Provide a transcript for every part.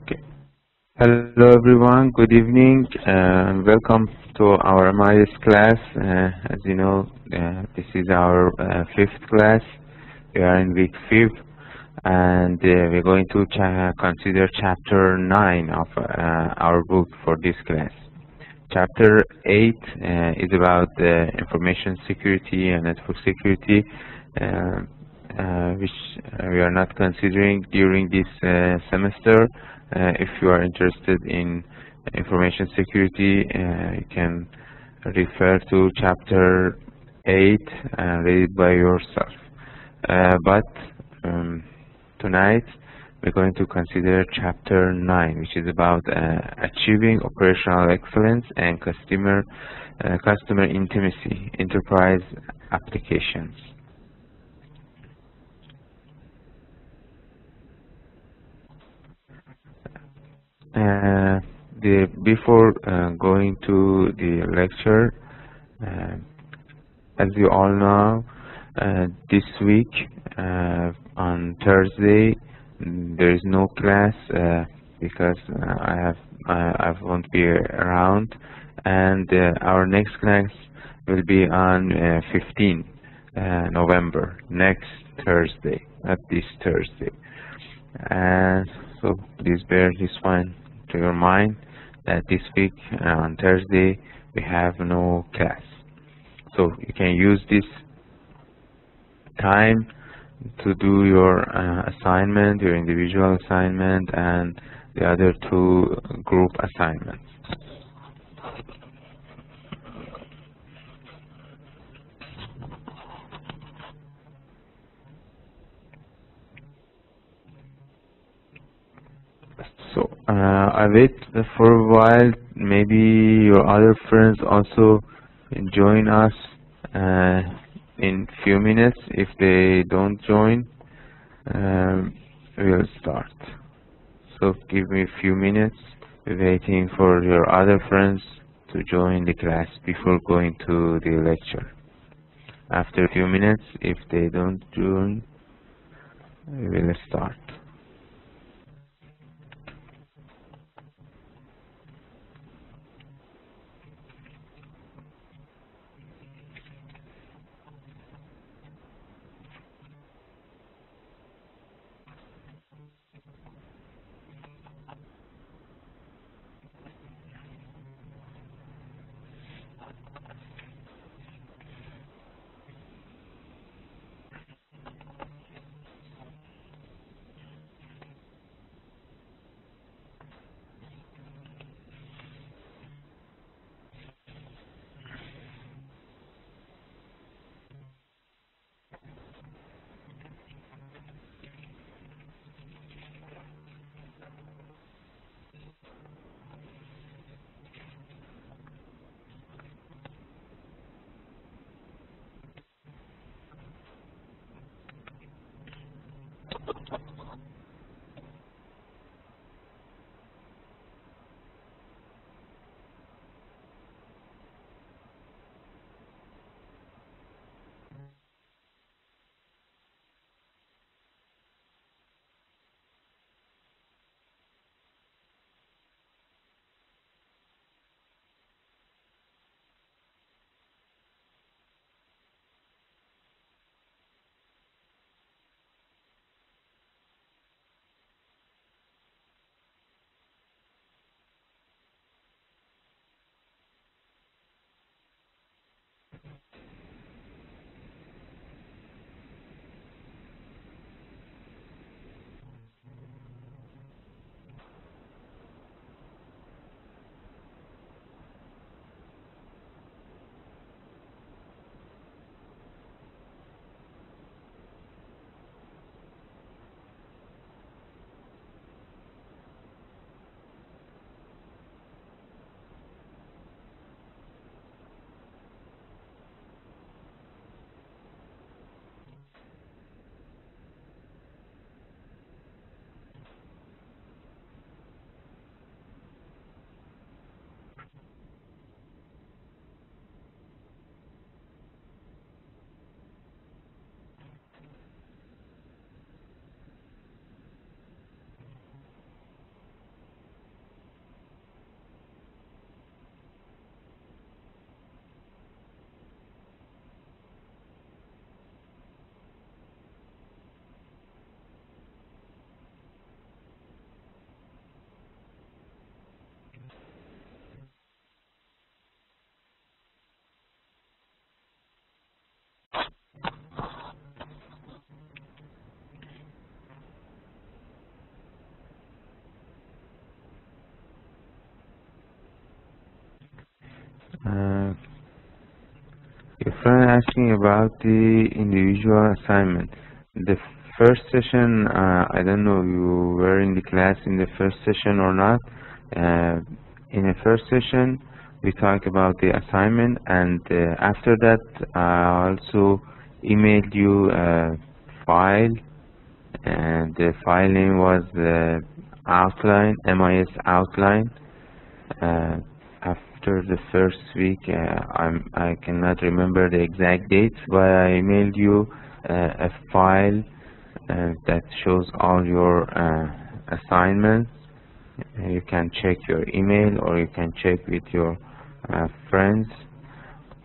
Okay. Hello everyone, good evening, welcome to our MIS class. As you know, this is our fifth class. We are in week 5 and we're going to consider chapter 9 of our book for this class. Chapter 8 is about information security and network security, which we are not considering during this semester. If you are interested in information security, you can refer to chapter 8 and read it by yourself. But tonight we're going to consider chapter 9, which is about achieving operational excellence and customer intimacy, enterprise applications. Before going to the lecture, as you all know, this week on Thursday there is no class because I won't be around, and our next class will be on 15 November, next Thursday, not this Thursday. And so please bear this one to your mind that this week on Thursday we have no class. So you can use this time to do your assignment, your individual assignment, and the other 2 group assignments. So I wait for a while. Maybe your other friends also join us in few minutes. If they don't join, we'll start. So give me a few minutes, waiting for your other friends to join the class before going to the lecture. After a few minutes, if they don't join, we will start. friend asking about the individual assignment. The first session, I don't know you were in the class in the first session or not. Uh, in the first session, we talked about the assignment, and after that, I also emailed you a file, and the file name was outline, MIS outline. Uh, After the first week, I cannot remember the exact dates, but I emailed you a file that shows all your assignments. You can check your email, or you can check with your friends,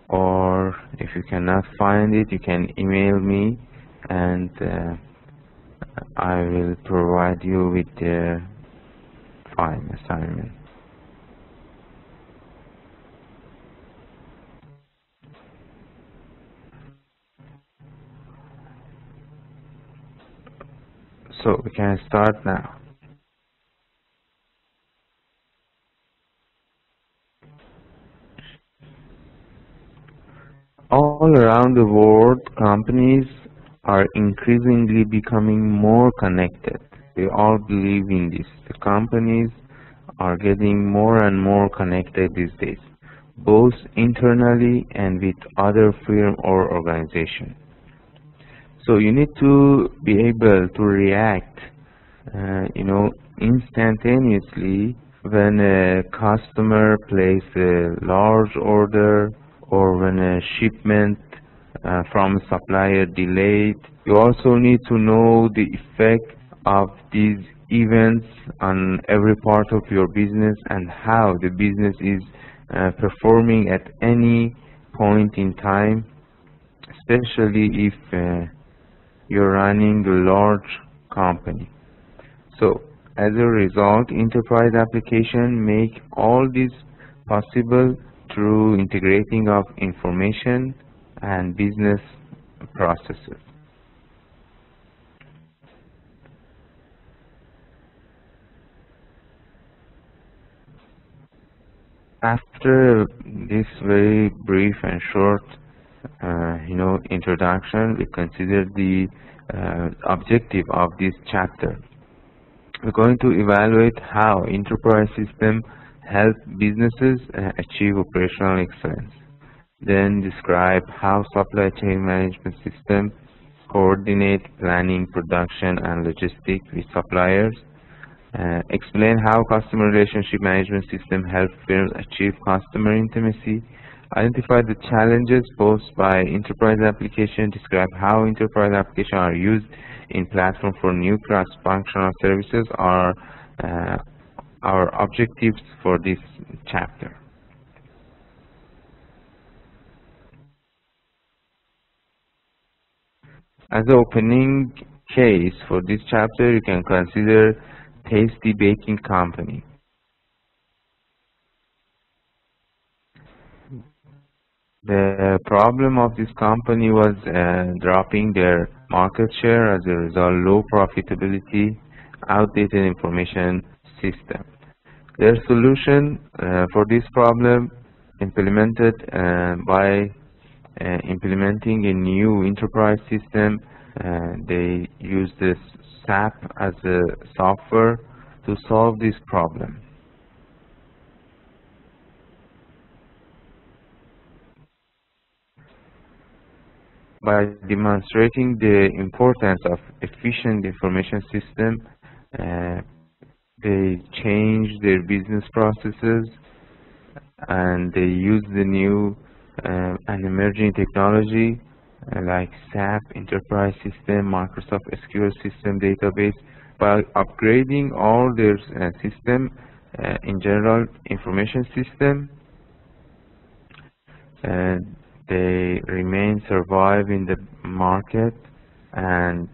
or if you cannot find it, you can email me, and I will provide you with the file assignment. So we can start now. All around the world, companies are increasingly becoming more connected. We all believe in this. The companies are getting more and more connected these days, both internally and with other firm or organization. So you need to be able to react, instantaneously when a customer places a large order, or when a shipment from a supplier delayed. You also need to know the effect of these events on every part of your business and how the business is performing at any point in time, especially if you're running a large company. So as a result, enterprise application make all this possible through integrating of information and business processes. After this very brief and short introduction, we consider the objective of this chapter. We're going to evaluate how enterprise system help businesses achieve operational excellence. Then describe how supply chain management system coordinate planning, production, and logistics with suppliers. Explain how customer relationship management system help firms achieve customer intimacy. Identify the challenges posed by enterprise application. Describe how enterprise applications are used in platform for new cross-functional services are our objectives for this chapter. As an opening case for this chapter, you can consider Tasty Baking Company. The problem of this company was dropping their market share, as a result low profitability, outdated information system. Their solution for this problem implemented by implementing a new enterprise system. They used this SAP as a software to solve this problem. By demonstrating the importance of efficient information system, they changed their business processes, and they use the new and emerging technology like SAP Enterprise System, Microsoft SQL System Database. By upgrading all their system, in general information system, they remain survive in the market, and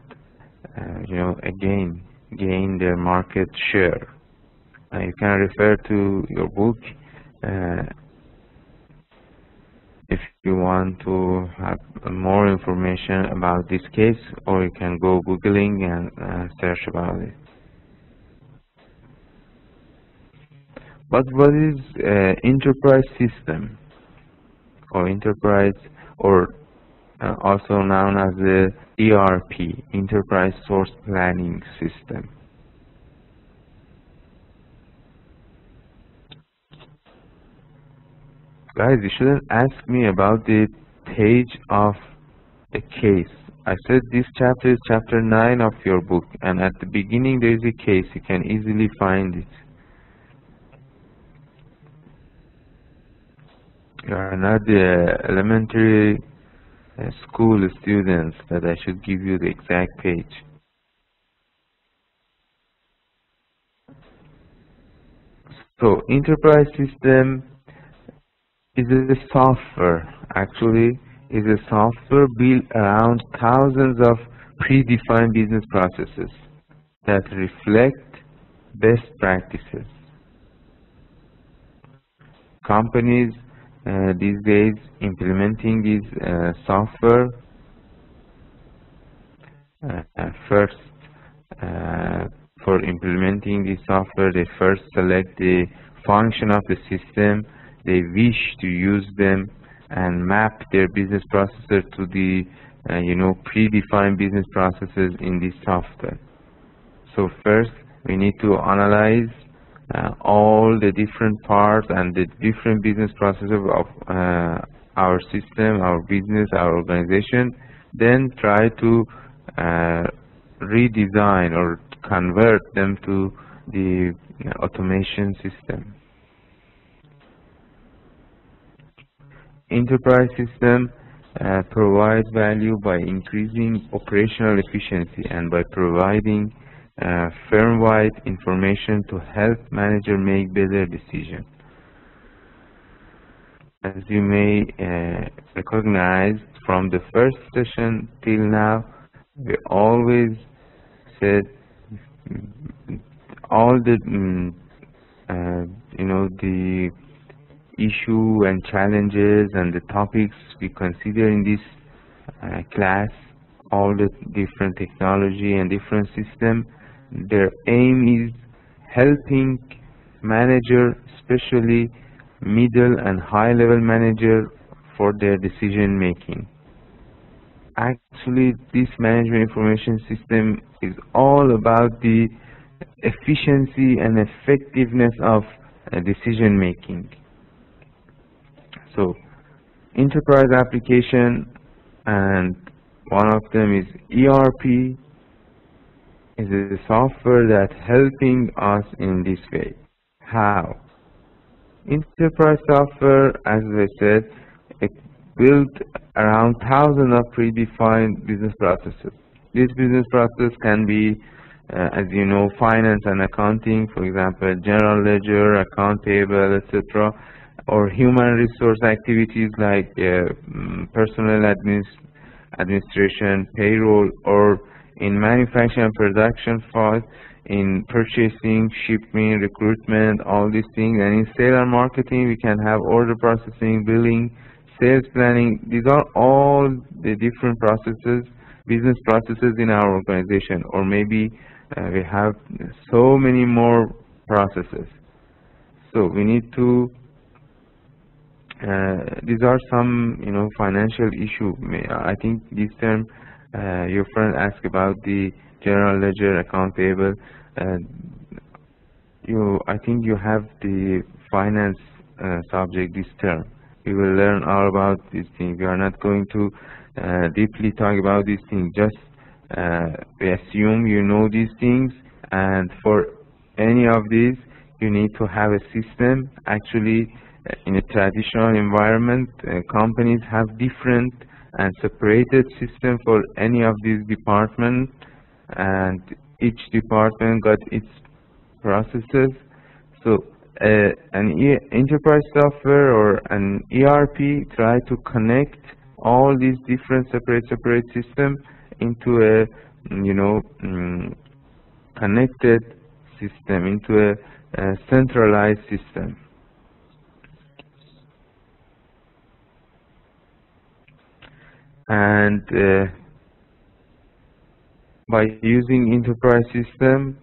again gain their market share. You can refer to your book if you want to have more information about this case, or you can go googling and search about it. But what is enterprise system? or enterprise, or also known as the ERP, Enterprise Source Planning System. Guys, you shouldn't ask me about the page of the case. I said this chapter is chapter 9 of your book, and at the beginning there is a case. You can easily find it. You are not the elementary school students that I should give you the exact page. So, enterprise system is a software, actually, is a software built around thousands of predefined business processes that reflect best practices. Companies these days implementing this software first for implementing this software, they first select the function of the system they wish to use them and map their business processes to the predefined business processes in this software. So first we need to analyze all the different parts and the different business processes of our system, our business, our organization, then try to redesign or convert them to the automation system. Enterprise system provides value by increasing operational efficiency and by providing firm-wide information to help manager make better decisions. As you may recognize from the first session till now, we always said all the the issue and challenges and the topics we consider in this class, all the different technology and different system, their aim is helping manager, especially middle and high level manager, for their decision making. Actually, this management information system is all about the efficiency and effectiveness of decision making. So, enterprise application, and one of them is ERP, is a software that helping us in this way. How? Enterprise software, as I said, it built around thousands of predefined business processes. This business process can be, as you know, finance and accounting, for example, general ledger, account payable, etc., or human resource activities like personnel administration, payroll, or in manufacturing and production files, in purchasing, shipping, recruitment, all these things. And in sales and marketing, we can have order processing, billing, sales planning. These are all the different processes, business processes in our organization. Or maybe we have so many more processes. So we need to these are some, financial issue. I think this term your friend asked about the general ledger, account payable. I think you have the finance subject this term. We will learn all about these things. We are not going to deeply talk about these things. Just we assume you know these things, and for any of these, you need to have a system. Actually, in a traditional environment, companies have different and separated system for any of these departments, and each department got its processes. So an enterprise software or an ERP try to connect all these different separate systems into a connected system, into a centralized system. And by using enterprise system,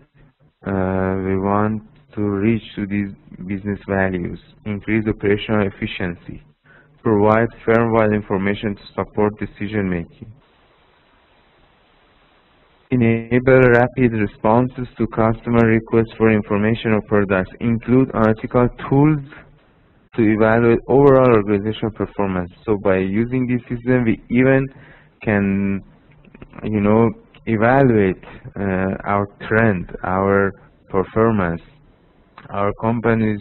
we want to reach to these business values, increase operational efficiency. provide firm-wide information to support decision-making. Enable rapid responses to customer requests for information or products. Include analytical tools to evaluate overall organizational performance. So by using this system, we even can, evaluate our trend, our performance, our company's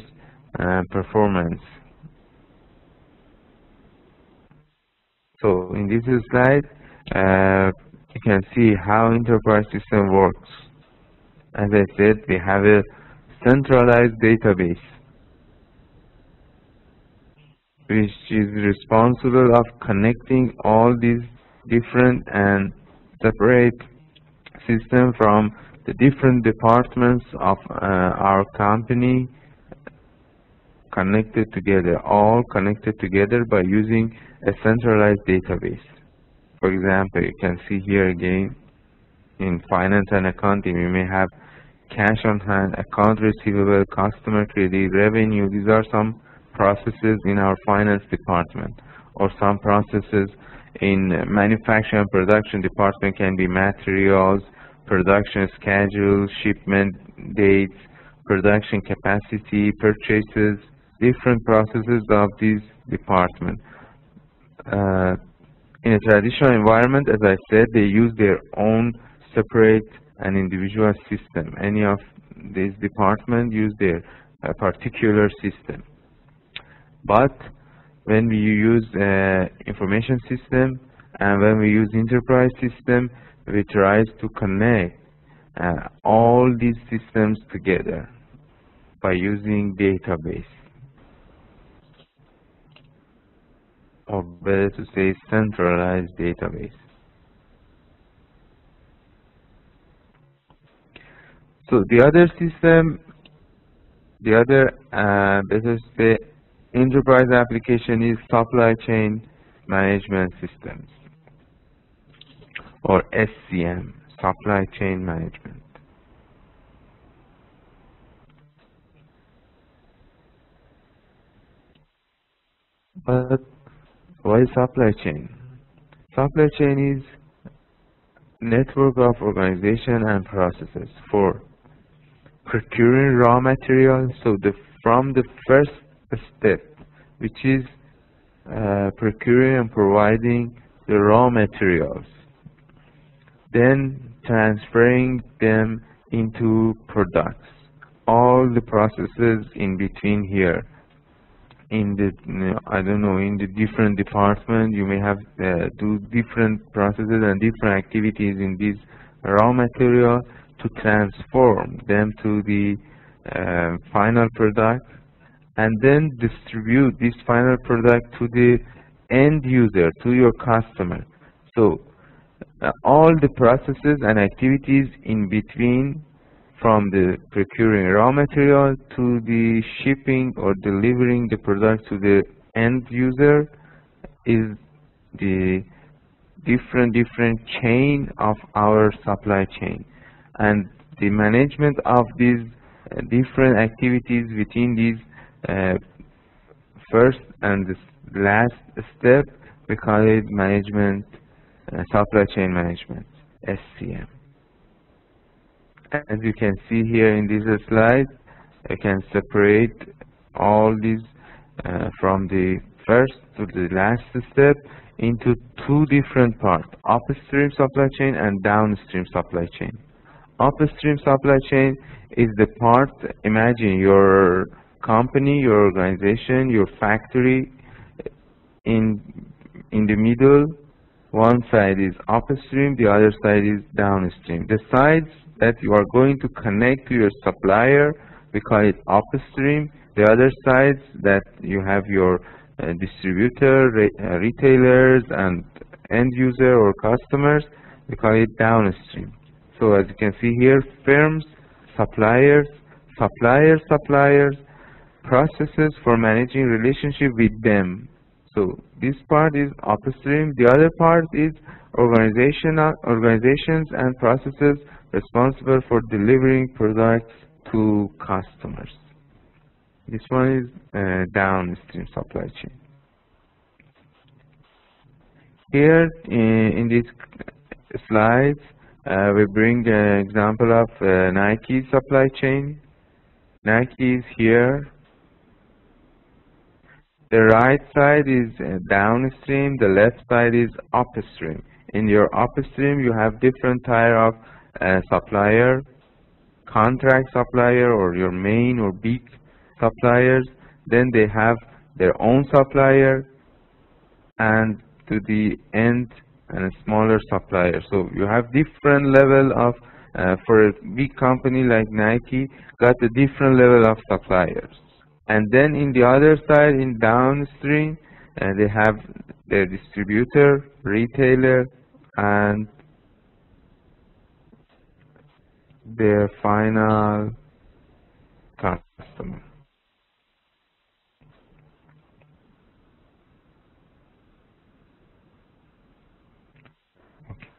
performance. So in this slide, you can see how enterprise system works. As I said, we have a centralized database which is responsible of connecting all these different and separate systems from the different departments of our company, connected together, all connected together by using a centralized database. For example, you can see here again in finance and accounting, we may have cash on hand, account receivable, customer credit, revenue. These are some processes in our finance department, or some processes in manufacturing and production department can be materials, production schedule, shipment dates, production capacity, purchases, different processes of these departments. In a traditional environment, as I said, they use their own separate and individual system. Any of these departments use their particular system. But when we use information system and when we use enterprise system, we try to connect all these systems together by using database, or better to say centralized database. So the other system, better to say enterprise application is supply chain management systems, or SCM, supply chain management. But what is supply chain? Supply chain is network of organization and processes for procuring raw materials. So from the first step, which is procuring and providing the raw materials, then transferring them into products. All the processes in between here. In the in the different department, you may have do different processes and different activities in this raw material to transform them to the final product, and then distribute this final product to the end user, to your customer. So all the processes and activities in between, from the procuring raw material to the shipping or delivering the product to the end user, is the different chain of our supply chain. And the management of these different activities within these first and the last step, we call it management, supply chain management, SCM. As you can see here in this slide, I can separate all these from the first to the last step into two different parts: upstream supply chain and downstream supply chain. Upstream supply chain is the part, imagine your company, your organization, your factory, in the middle. One side is upstream, the other side is downstream. The sides that you are going to connect to your supplier, we call it upstream. The other sides that you have your distributor, retailers, and end user or customers, we call it downstream. So as you can see here, firms, suppliers, processes for managing relationship with them. So this part is upstream. The other part is organizations and processes responsible for delivering products to customers. This one is downstream supply chain. Here in these slides, we bring an example of Nike supply chain. Nike is here. The right side is downstream, the left side is upstream. In your upstream, you have different type of supplier, contract supplier, or your main or big suppliers. Then they have their own supplier, and to the end, and a smaller supplier. So you have different level of, for a big company like Nike, got a different level of suppliers. And then in the other side, in downstream, they have their distributor, retailer, and their final customer.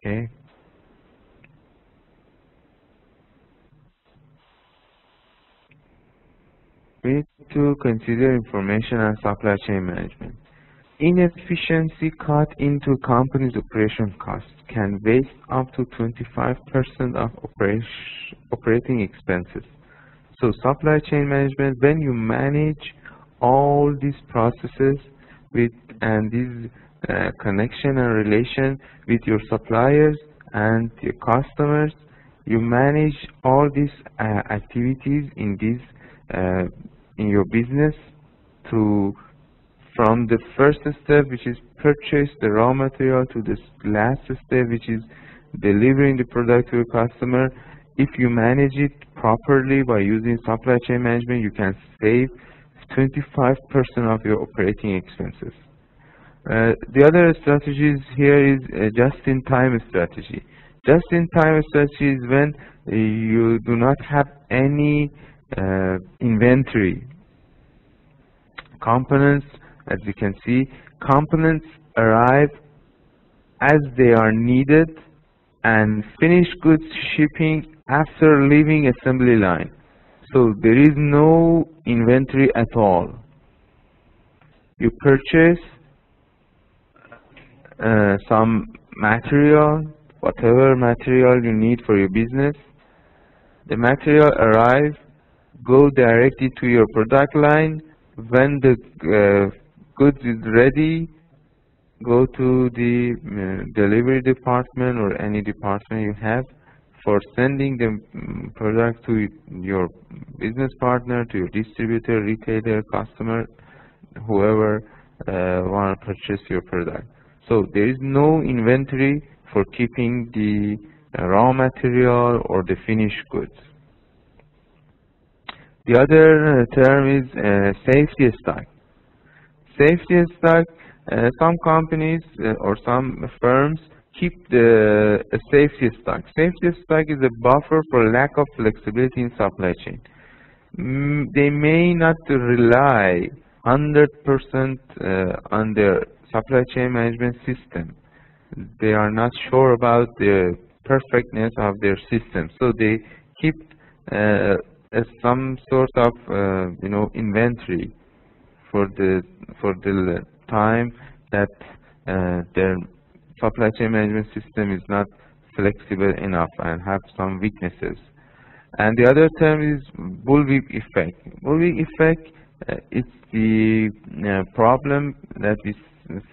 Okay. We need to consider information and supply chain management. Inefficiency cut into company's operation costs can waste up to 25% of operating expenses. So supply chain management, when you manage all these processes with and these connection and relation with your suppliers and your customers, you manage all these activities in in your business from the first step, which is purchase the raw material, to the last step, which is delivering the product to your customer. If you manage it properly by using supply chain management, you can save 25% of your operating expenses. The other strategies here is just-in-time strategy. Just-in-time strategy is when you do not have any inventory. Components, as you can see, components arrive as they are needed, and finished goods shipping after leaving assembly line. So there is no inventory at all. You purchase some material, whatever material you need for your business. The material arrives, go directly to your product line. When the goods is ready, go to the delivery department or any department you have for sending the product to your business partner, to your distributor, retailer, customer, whoever want to purchase your product. So there is no inventory for keeping the raw material or the finished goods. The other term is safety stock. Safety stock, some companies or some firms keep the safety stock. Safety stock is a buffer for lack of flexibility in supply chain. They may not rely 100% on their supply chain management system. They are not sure about the perfectness of their system, so they keep some sort of inventory for the time that their supply chain management system is not flexible enough and have some weaknesses. And the other term is bullwhip effect. Bullwhip effect is the problem that we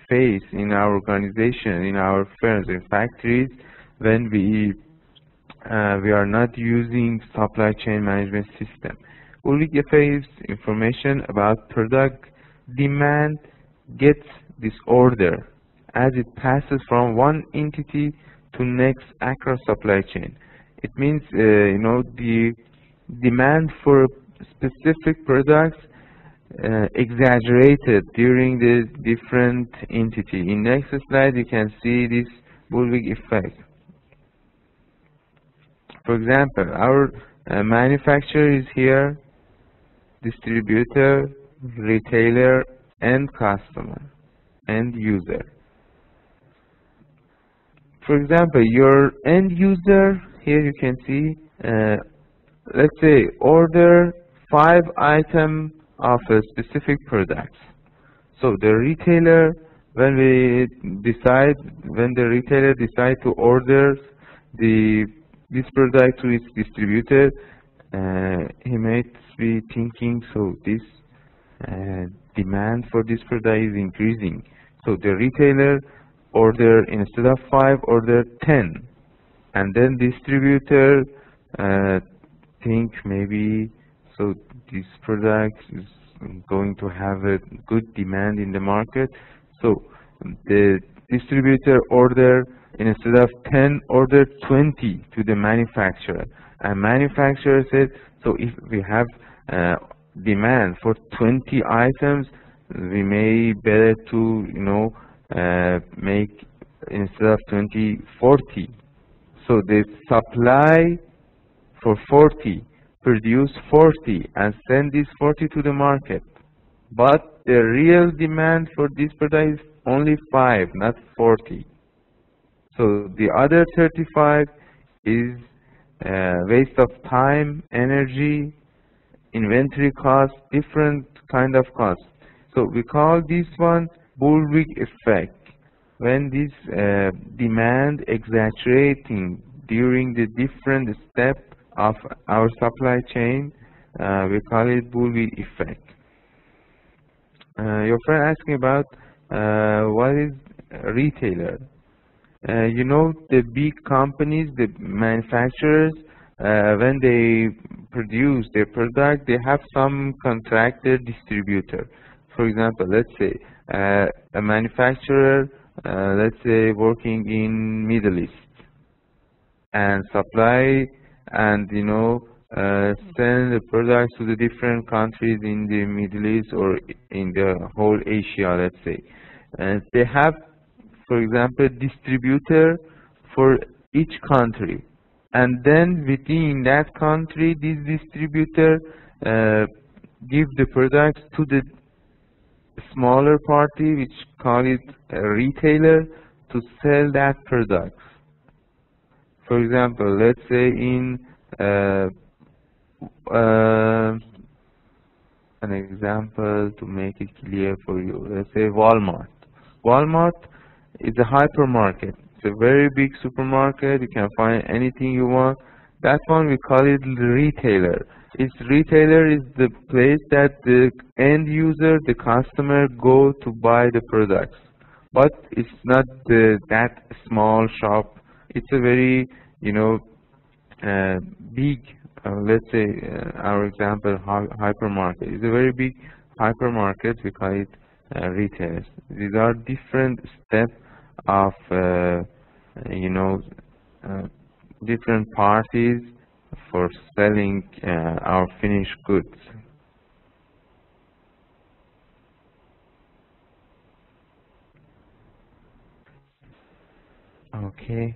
face in our organization, in our firms, in factories, when we are not using supply chain management system. Bullwhip effect is information about product demand gets disorder as it passes from one entity to next across supply chain. It means the demand for specific products exaggerated during the different entity. In next slide, you can see this bullwhip effect. For example, our manufacturer is here, distributor, retailer, end customer, end user. For example, your end user, here you can see, let's say, order 5 items of a specific product. So the retailer When we decide, when the retailer decide to order the this product to its distributor, he might be thinking, so this demand for this product is increasing. So the retailer order, instead of 5, order 10, and then distributor uh, think maybe, so this product is going to have a good demand in the market. So the distributor order, instead of 10, order 20 to the manufacturer. And manufacturer said, so if we have uh, demand for 20 items, we may better to, make, instead of 20, 40. So the supply for 40, produce 40 and send this 40 to the market. But the real demand for this product is only 5, not 40. So the other 35 is waste of time, energy, inventory cost, different kind of cost. So we call this one bullwhip effect. When this demand exaggerating during the different step of our supply chain, we call it bullwhip effect. Your friend asked me about what is a retailer. The big companies, the manufacturers, when they produce their product, they have some contracted distributor. For example, let's say a manufacturer, let's say working in Middle East, and supply and send the products to the different countries in the Middle East or in the whole Asia, let's say. And they have, for example, distributor for each country, and then within that country, this distributor give the products to the smaller party, which call it a retailer, to sell that product. For example, let's say in an example to make it clear for you. Let's say Walmart. Walmart is a hypermarket. It's a very big supermarket. You can find anything you want. That one we call it retailer. Its retailer is the place that the end user, the customer, go to buy the products. But it's not that small shop. It's a very, big, let's say, our example, hypermarket. It's a very big hypermarket. We call it retailers. These are different steps of, different parties for selling our finished goods. Okay.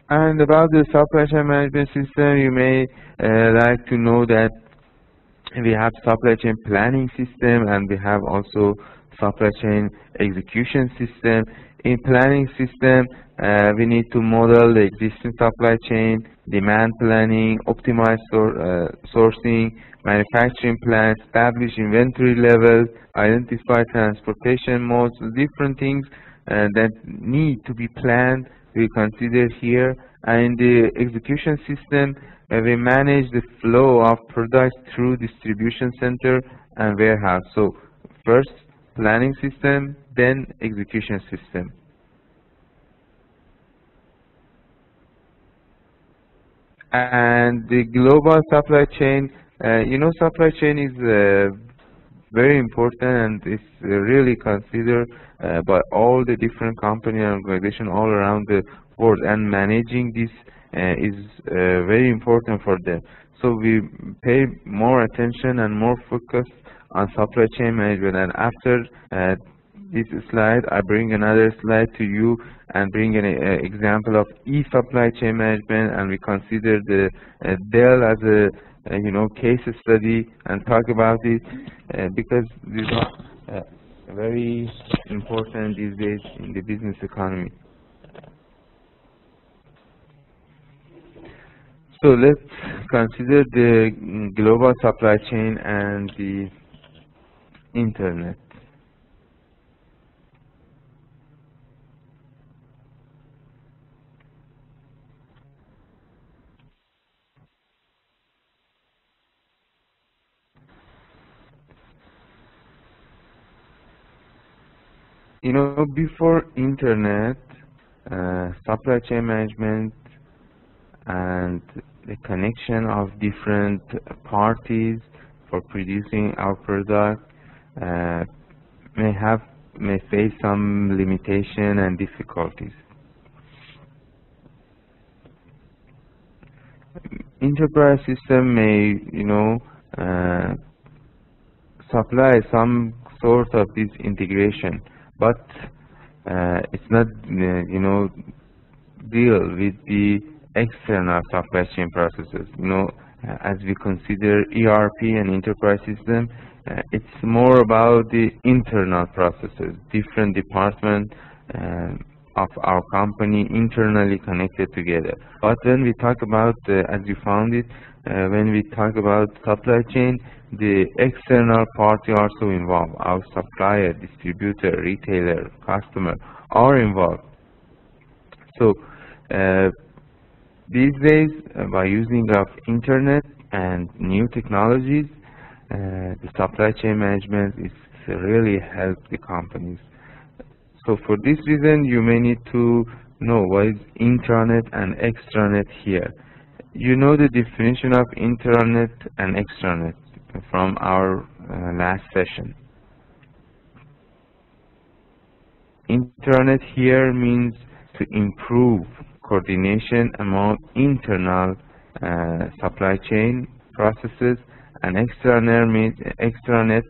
And about the supply chain management system, you may like to know that we have supply chain planning system, and we have also supply chain execution system. In planning system, we need to model the existing supply chain, demand planning, optimize sourcing, manufacturing plan, establish inventory levels, identify transportation modes, different things that need to be planned, we consider here. And in the execution system, we manage the flow of products through distribution center and warehouse. So first planning system, then execution system. And the global supply chain, supply chain is very important, and it's really considered by all the different company and organization all around the world, and managing this is very important for them. So we pay more attention and more focus on supply chain management. And after this slide, I bring another slide to you and bring an example of e-supply chain management, and we consider the Dell as a case study and talk about it because these are very important these days in the business economy. So let's consider the global supply chain and the internet. Before internet, supply chain management and the connection of different parties for producing our product uh, may face some limitation and difficulties. Enterprise system may, uh, supply some sort of this integration, but it's not, deal with the external supply chain processes. As we consider ERP and enterprise system, it's more about the internal processes, different departments of our company internally connected together. But when we talk about, as you found it, when we talk about supply chain, the external party also involved. Our supplier, distributor, retailer, customer are involved. So these days, by using of internet and new technologies, the supply chain management is really help the companies. So for this reason, you may need to know what is intranet and extranet here. You know the definition of intranet and extranet from our last session. Intranet here means to improve coordination among internal supply chain processes, and extranet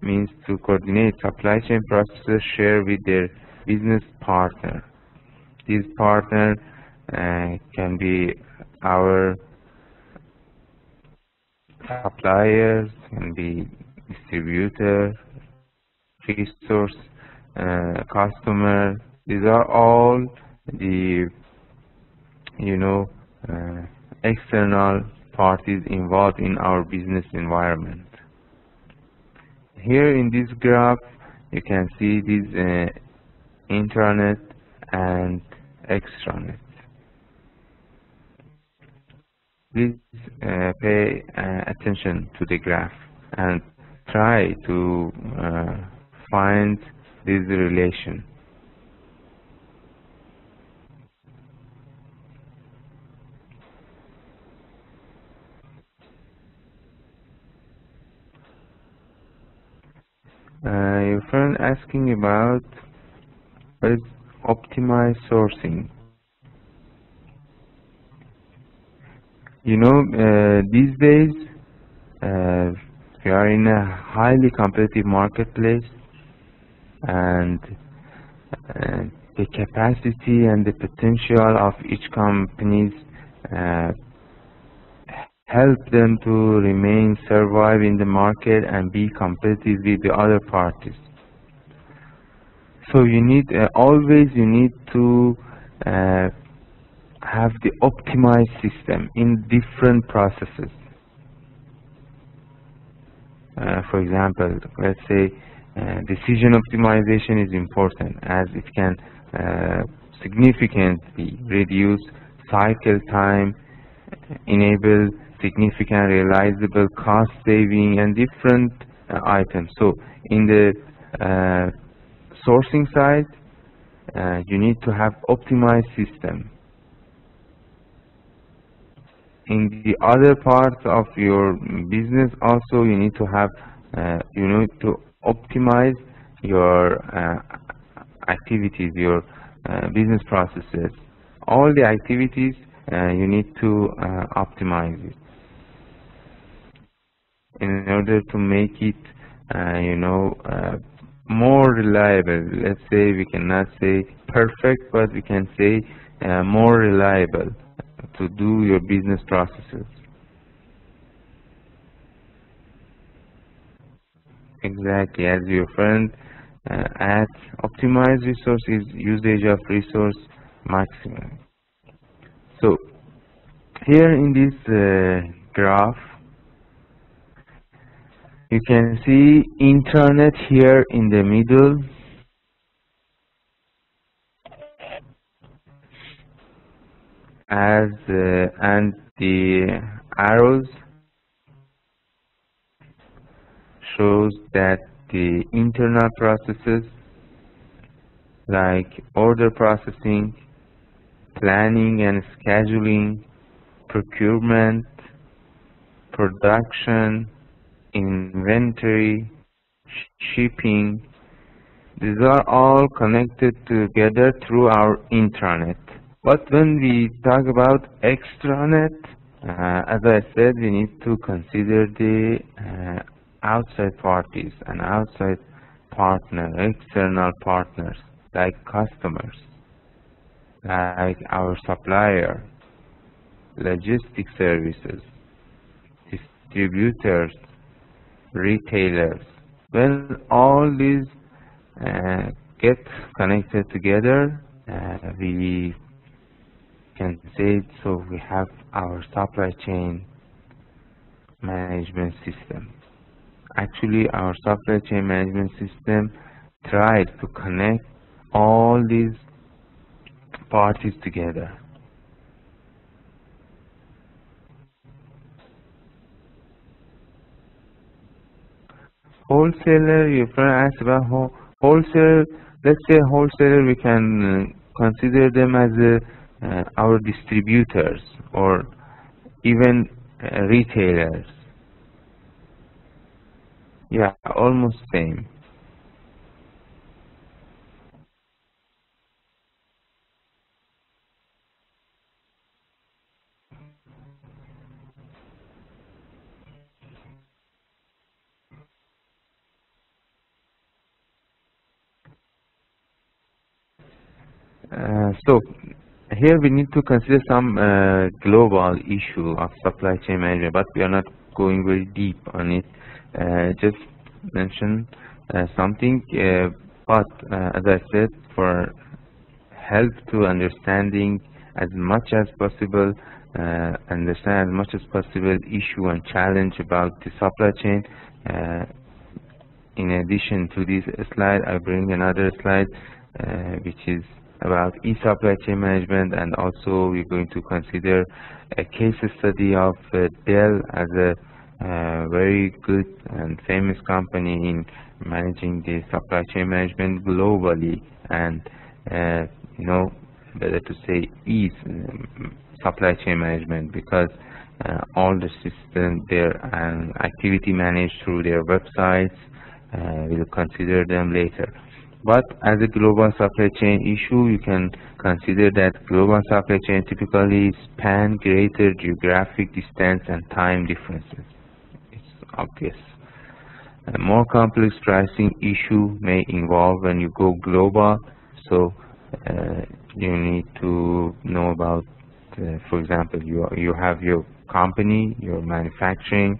means to coordinate supply chain processes shared with their business partner. These partner can be our suppliers, can be distributor, resource, customer. These are all the external parties involved in our business environment. Here in this graph, you can see this intranet and extranet. Please pay attention to the graph and try to find this relation. Your friend asking about what is optimized sourcing. These days we are in a highly competitive marketplace, and the capacity and the potential of each company help them to survive in the market and be competitive with the other parties. So you need always to have the optimized system in different processes. For example, let's say decision optimization is important, as it can significantly reduce cycle time, enable significant realizable cost saving and different items. So in the sourcing side, you need to have optimized system. In the other parts of your business also, you need to have to optimize your activities, your business processes. All the activities you need to optimize it in order to make it more reliable. Let's say we cannot say perfect, but we can say more reliable to do your business processes. Exactly, as your friend adds, optimized resources usage of resource maximum. So here in this graph, you can see internet here in the middle, and the arrows shows that the internal processes like order processing, planning and scheduling, procurement, production, inventory, shipping, these are all connected together through our intranet. But when we talk about extranet, as I said, we need to consider the outside parties and outside external partners like customers, like our supplier, logistic services, distributors, retailers. When all these get connected together, we can say so we have our supply chain management system. Actually, our supply chain management system tries to connect all these parties together. Wholesaler, your friend asked about wholesaler. Let's say wholesaler, we can consider them as our distributors or even retailers. Yeah, almost same. So here we need to consider some global issue of supply chain management, but we are not going very deep on it. Just mention something, but as I said, for help to understanding as much as possible, understand as much as possible issue and challenge about the supply chain. In addition to this slide, I bring another slide which is about e-supply chain management, and also we're going to consider a case study of Dell as a very good and famous company in managing the supply chain management globally, and better to say ease supply chain management, because all the system their activity managed through their websites. We'll consider them later. But as a global supply chain issue, you can consider that global supply chain typically span greater geographic distance and time differences. It's obvious. A more complex pricing issue may involve when you go global, so you need to know about, for example, you have your company, your manufacturing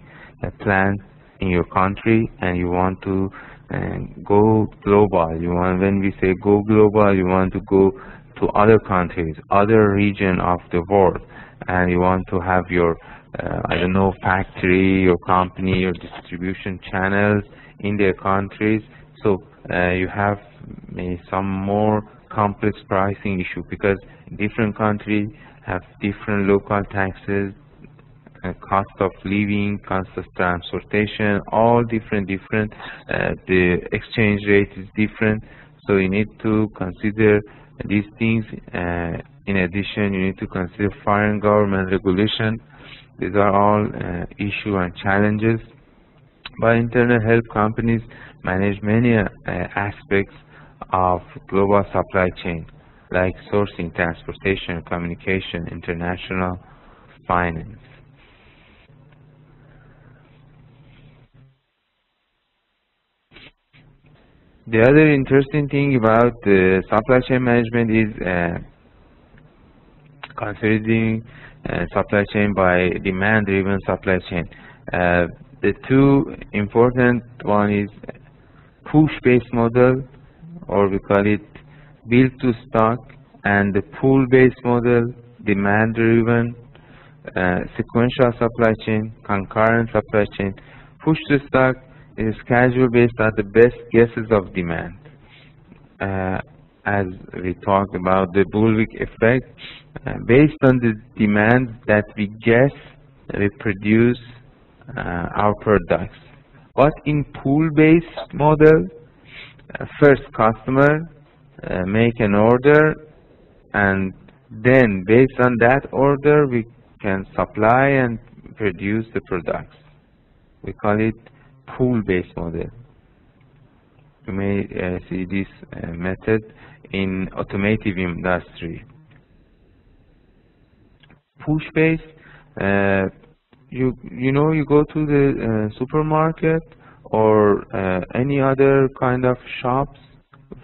plant in your country, and you want to go global. When we say go global, you want to go to other countries, other region of the world, and you want to have your factory, your company, your distribution channels in their countries. So you have some more complex pricing issue, because different countries have different local taxes, cost of living, cost of transportation, all different. The exchange rate is different, so you need to consider these things. In addition, you need to consider foreign government regulation. These are all issues and challenges. But internet help companies manage many aspects of global supply chain, like sourcing, transportation, communication, international finance. The other interesting thing about supply chain management is considering supply chain by demand-driven supply chain. The two important one is push-based model, or we call it build to stock, and the pull-based model, demand-driven. sequential supply chain, concurrent supply chain. Push to start is schedule based on the best guesses of demand. Uh, as we talked about the Bullwig effect, based on the demand that we guess, we produce our products. But in pool-based model, first customer make an order, and then based on that order we can supply and produce the products. We call it pool-based model. You may see this method in automotive industry. Push-based, you go to the supermarket or any other kind of shops.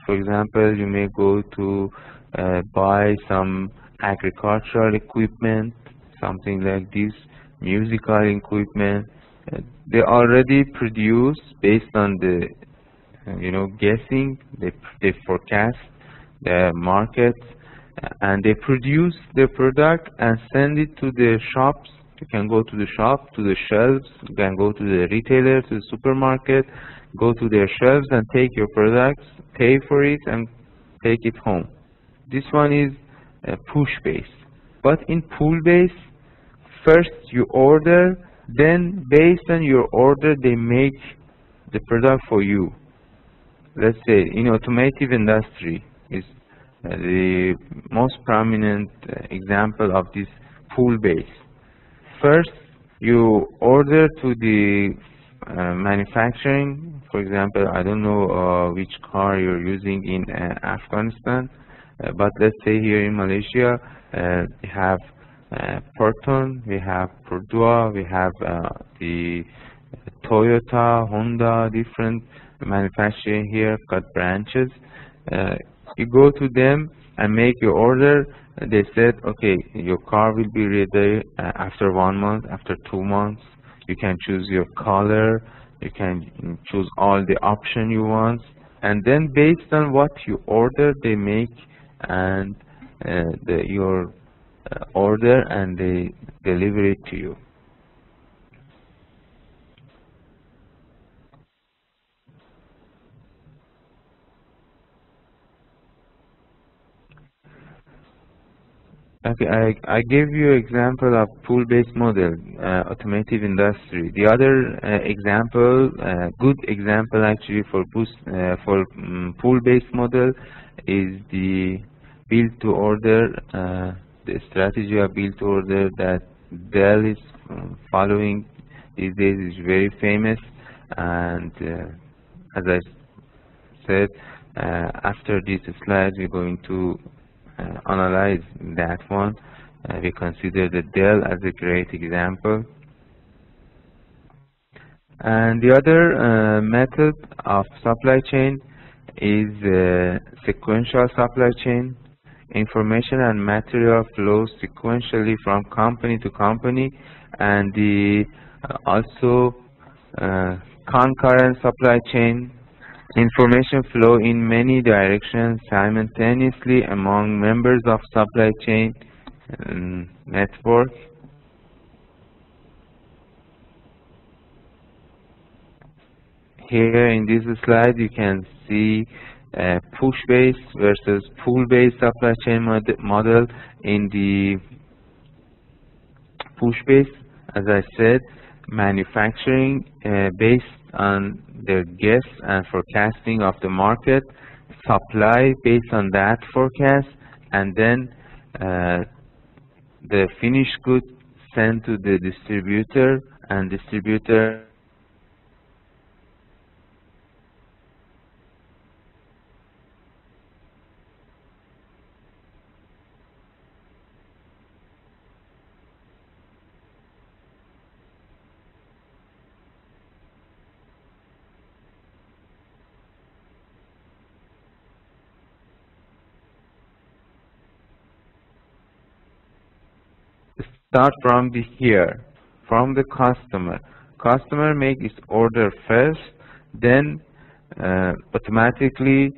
For example, you may go to buy some agricultural equipment, something like this, musical equipment. They already produce based on the guessing. They forecast the market, and they produce the product and send it to the shops. You can go to the shop, to the shelves. You can go to the retailer, to the supermarket, go to their shelves and take your products, pay for it, and take it home. This one is push-based. But in pull-based, first you order, then based on your order, they make the product for you. Let's say in automotive industry is the most prominent example of this pull-based. First, you order to the manufacturing. For example, I don't know which car you're using in Afghanistan, but let's say here in Malaysia, we have Proton, we have Purdua, we have the Toyota, Honda, different manufacturing here, got branches. You go to them and make your order. They said, okay, your car will be ready after 1 month, after 2 months. You can choose your color, you can choose all the option you want, and then based on what you order, they make and your order, and they deliver it to you. Okay, I gave you example of pool-based model, automotive industry. The other example, good example actually for pool-based model is the build-to-order, the strategy of build-to-order that Dell is following these days is very famous. And as I said, after this slide, we're going to analyze that one. We consider the Dell as a great example. And the other method of supply chain is sequential supply chain. Information and material flow sequentially from company to company, and the also concurrent supply chain. Information flow in many directions simultaneously among members of supply chain network. Here in this slide, you can see push-based versus pull-based supply chain model. In the push-based, as I said, manufacturing based on their guess and forecasting of the market, supply based on that forecast, and then the finished goods sent to the distributor, and distributor start from here, from the customer. Customer make its order first, then automatically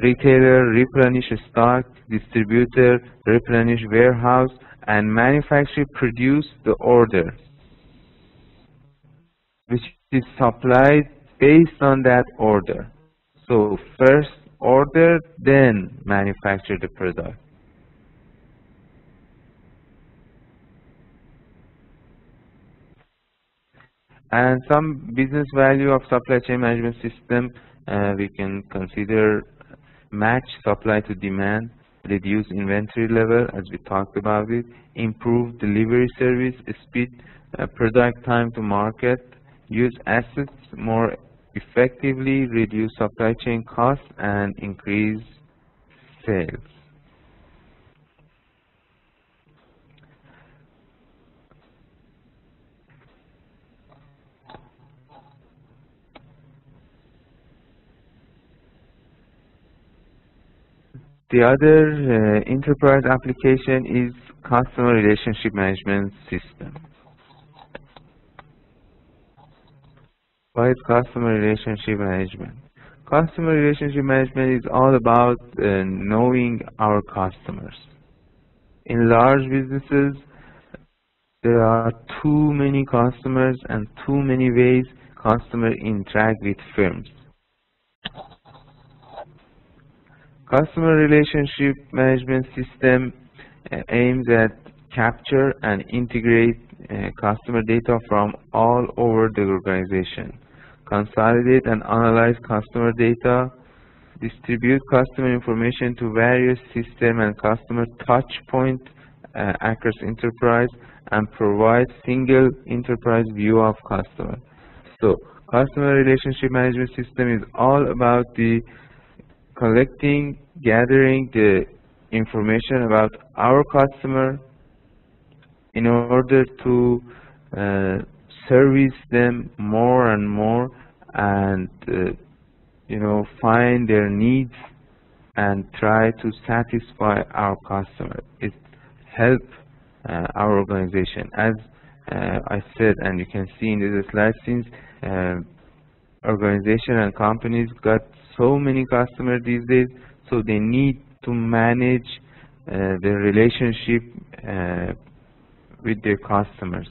Retailer replenish stock, distributor replenish warehouse, and manufacturer produce the order, which is supplied based on that order. So first order, then manufacture the product. And some business value of supply chain management system, we can consider match supply to demand, reduce inventory level as we talked about it, improve delivery service, speed product time to market, use assets more effectively, reduce supply chain costs, and increase sales. The other enterprise application is customer relationship management system. What is customer relationship management? Customer relationship management is all about knowing our customers. In large businesses, there are too many customers and too many ways customers interact with firms. Customer relationship management system aims at capture and integrate customer data from all over the organization, consolidate and analyze customer data, distribute customer information to various system and customer touch point across enterprise, and provide single enterprise view of customer. So customer relationship management system is all about the collecting, gathering the information about our customer in order to service them more and more, and find their needs and try to satisfy our customer. It helps our organization. As I said, and you can see in this slide, since organization and companies got so many customers these days, so they need to manage their relationship with their customers.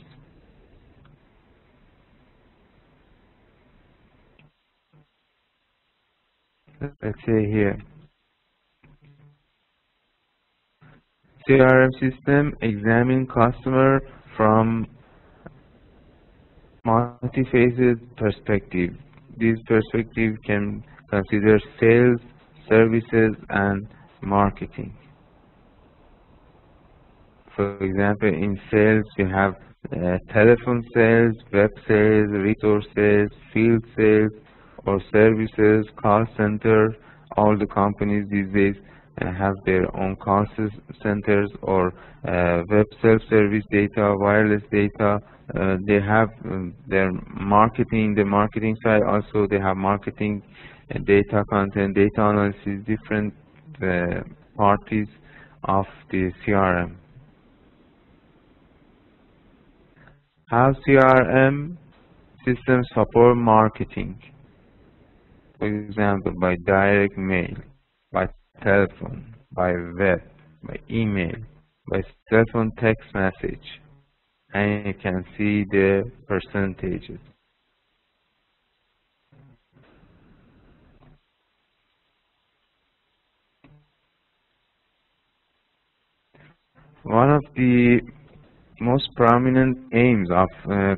Let's say here, CRM system examine customer from multi-faceted perspective. This perspective can consider sales, services, and marketing. For example, in sales, we have telephone sales, web sales, resource sales, field sales, or services, call center. All the companies these days have their own call centers or web self-service data, wireless data. They have their marketing, the marketing side. Also, they have marketing, data content, data analysis, different parties of the CRM. How CRM systems support marketing? For example, by direct mail, by telephone, by web, by email, by cell phone text message, and you can see the percentages. One of the most prominent aims of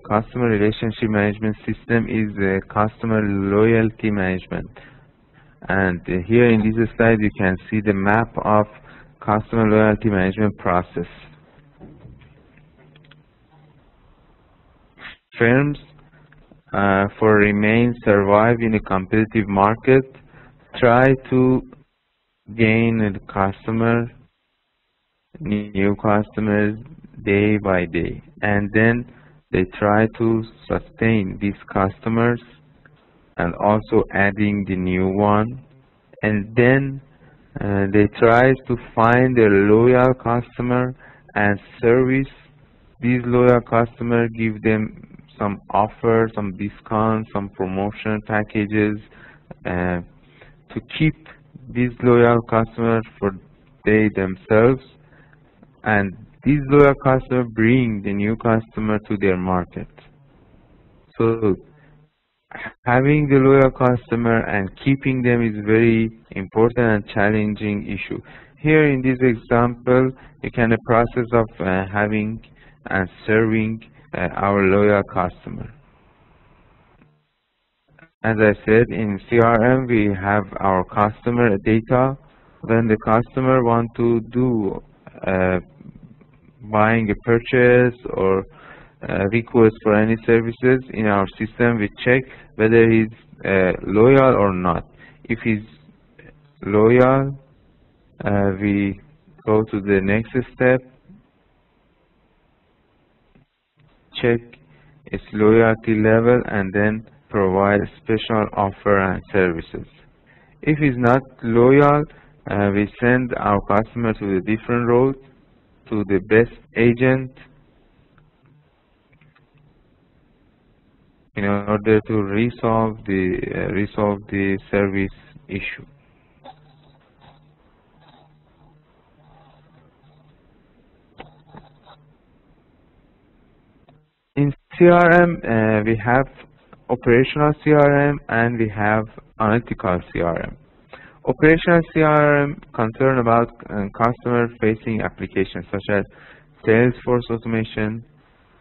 customer relationship management system is customer loyalty management. And here in this slide, you can see the map of customer loyalty management process. Firms, for remain survive in a competitive market, try to gain a customer, new customers day by day, and then they try to sustain these customers and also adding the new one, and then they try to find a loyal customer and service these loyal customers, give them some offer, some discounts, some promotion packages to keep these loyal customers for they themselves, and these loyal customers bring the new customer to their market. So having the loyal customer and keeping them is very important and challenging issue. Here in this example, you can the process of having and serving our loyal customer. As I said, in CRM we have our customer data. When the customer want to do buying a purchase or request for any services in our system, we check whether he's loyal or not. If he's loyal, we go to the next step, check its loyalty level, and then provide special offer and services. If he's not loyal, we send our customer to the different road, to the best agent, in order to resolve the service issue. In CRM, we have operational CRM and we have analytical CRM. Operational CRM concern about customer-facing applications such as Salesforce automation,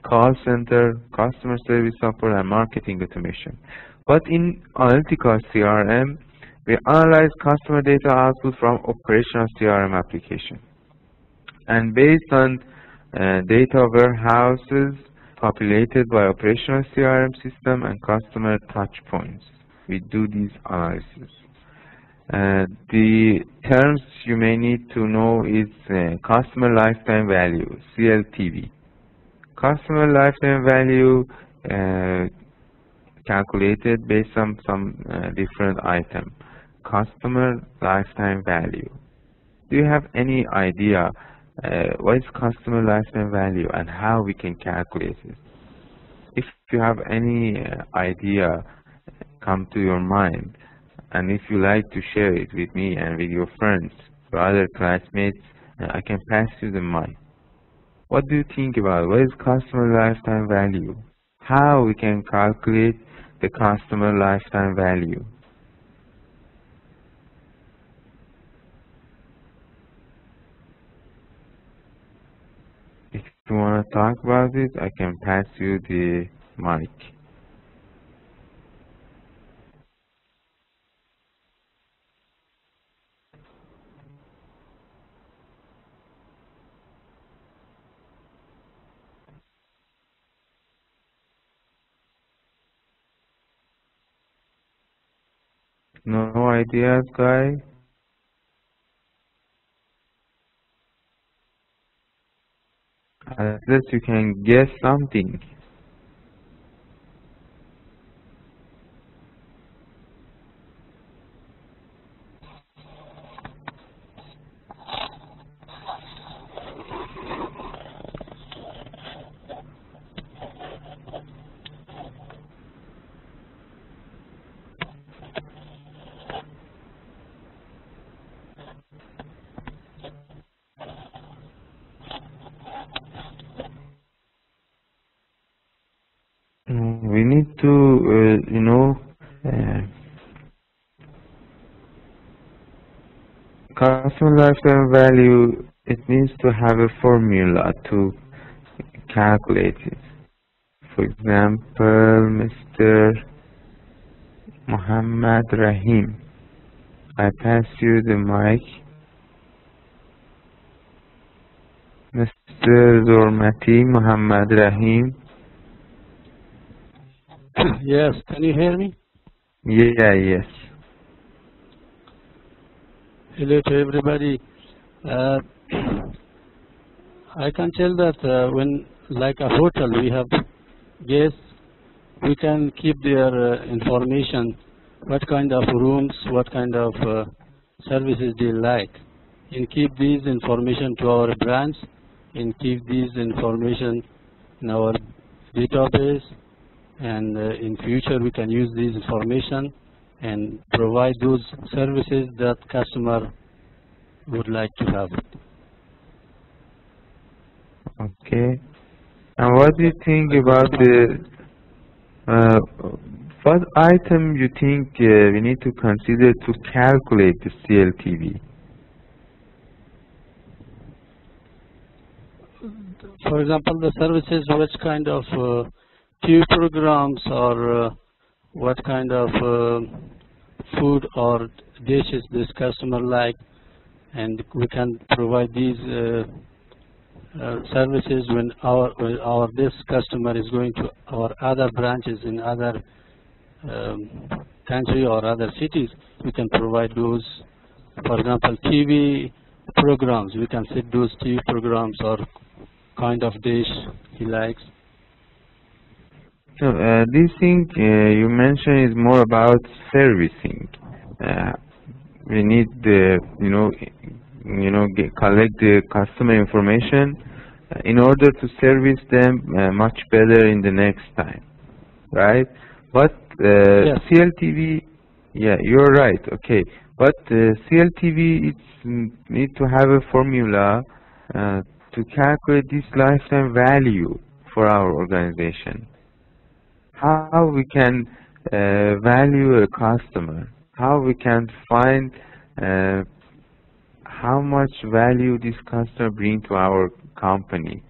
call center, customer service support, and marketing automation. But in analytical CRM, we analyze customer data output from operational CRM application. And based on data warehouses populated by operational CRM system and customer touch points, we do these analysis. The terms you may need to know is customer lifetime value, CLTV. Customer lifetime value calculated based on some different item. Customer lifetime value. Do you have any idea what is customer lifetime value and how we can calculate it? If you have any idea come to your mind, and if you like to share it with me and with your friends or other classmates, I can pass you the mic. What do you think about what is customer lifetime value? How we can calculate the customer lifetime value? If you want to talk about it, I can pass you the mic. No ideas, guys? At least you can guess something. We need to, customer lifetime value, it means to have a formula to calculate it. For example, Mr. Muhammad Rahim. I pass you the mic. Mr. Zormati Muhammad Rahim. Yes, can you hear me? Yeah, yes. Hello to everybody. I can tell that when, like a hotel, we have guests, we can keep their information, what kind of rooms, what kind of services they like, and keep these information to our branch, and keep these information in our database, and in future we can use this information and provide those services that customer would like to have. Okay. And what do you think about what item you think we need to consider to calculate the CLTV? For example, the services, which kind of TV programs or what kind of food or dishes this customer like, and we can provide these services when this customer is going to our other branches in other country or other cities. We can provide those, for example, TV programs. We can set those TV programs or kind of dish he likes. So this thing you mentioned is more about servicing. We need the collect the customer information in order to service them much better in the next time, right? But Yes. CLTV, yeah, you're right. Okay, but CLTV it's need to have a formula to calculate this lifetime value for our organization. How we can value a customer, how we can find how much value this customer bring to our company.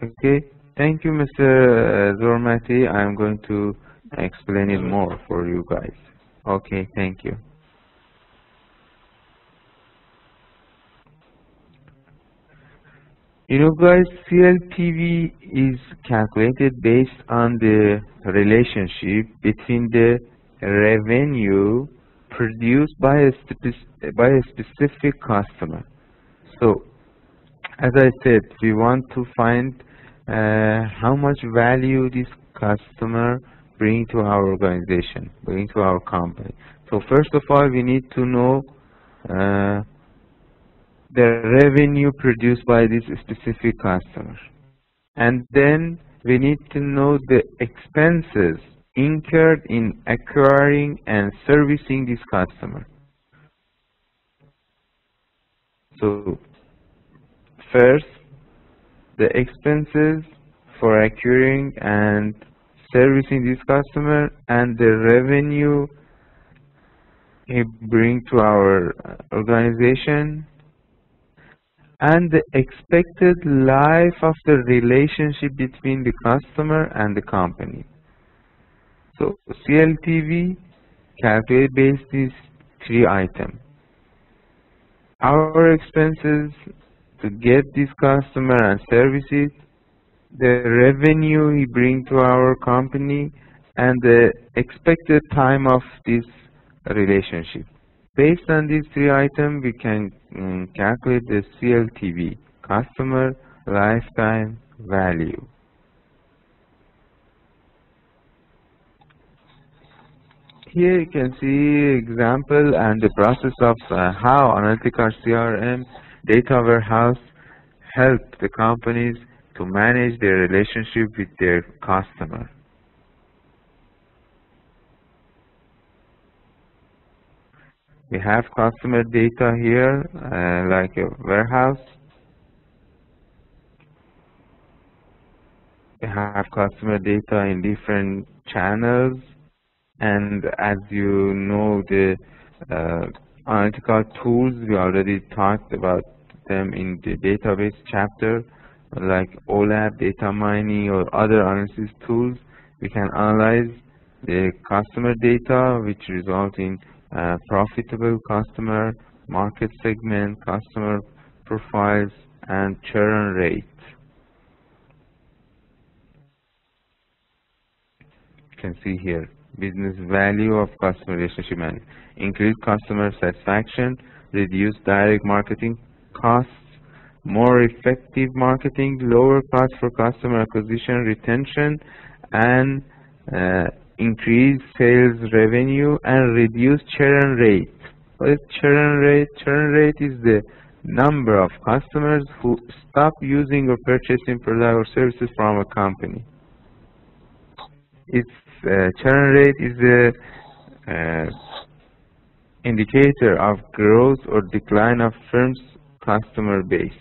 Okay, thank you, Mr. Zormati. I'm going to explain it more for you guys. Okay, thank you. You know, guys, CLTV is calculated based on the relationship between the revenue produced by a specific customer. So, as I said, we want to find how much value this customer bring to our organization, bring to our company. So, first of all, we need to know the revenue produced by this specific customer. And then we need to know the expenses incurred in acquiring and servicing this customer. So first, the expenses for acquiring and servicing this customer and the revenue it brings to our organization, and the expected life of the relationship between the customer and the company. So CLTV calculate based these three items. Our expenses to get this customer and service it, the revenue he bring to our company, and the expected time of this relationship. Based on these three items, we can calculate the CLTV, customer lifetime value. Here you can see example and the process of how analytical CRM data warehouse help the companies to manage their relationship with their customer. We have customer data here, like a warehouse. We have customer data in different channels, and as you know, the analytical tools, we already talked about them in the database chapter, like OLAP, data mining, or other analysis tools. We can analyze the customer data, which result in profitable customer, market segment, customer profiles, and churn rate. You can see here, business value of customer relationship management. Increase customer satisfaction, reduce direct marketing costs, more effective marketing, lower cost for customer acquisition, retention, and increase sales revenue, and reduce churn rate. What is churn rate? Churn rate is the number of customers who stop using or purchasing products or services from a company. Its churn rate is a indicator of growth or decline of firm's customer base.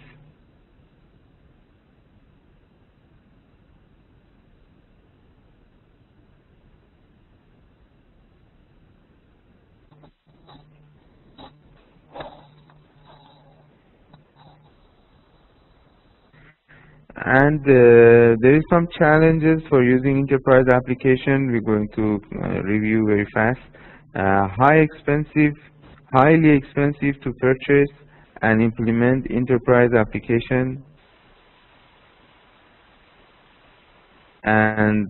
And there is some challenges for using enterprise application. We're going to review very fast. Highly expensive to purchase and implement enterprise application, and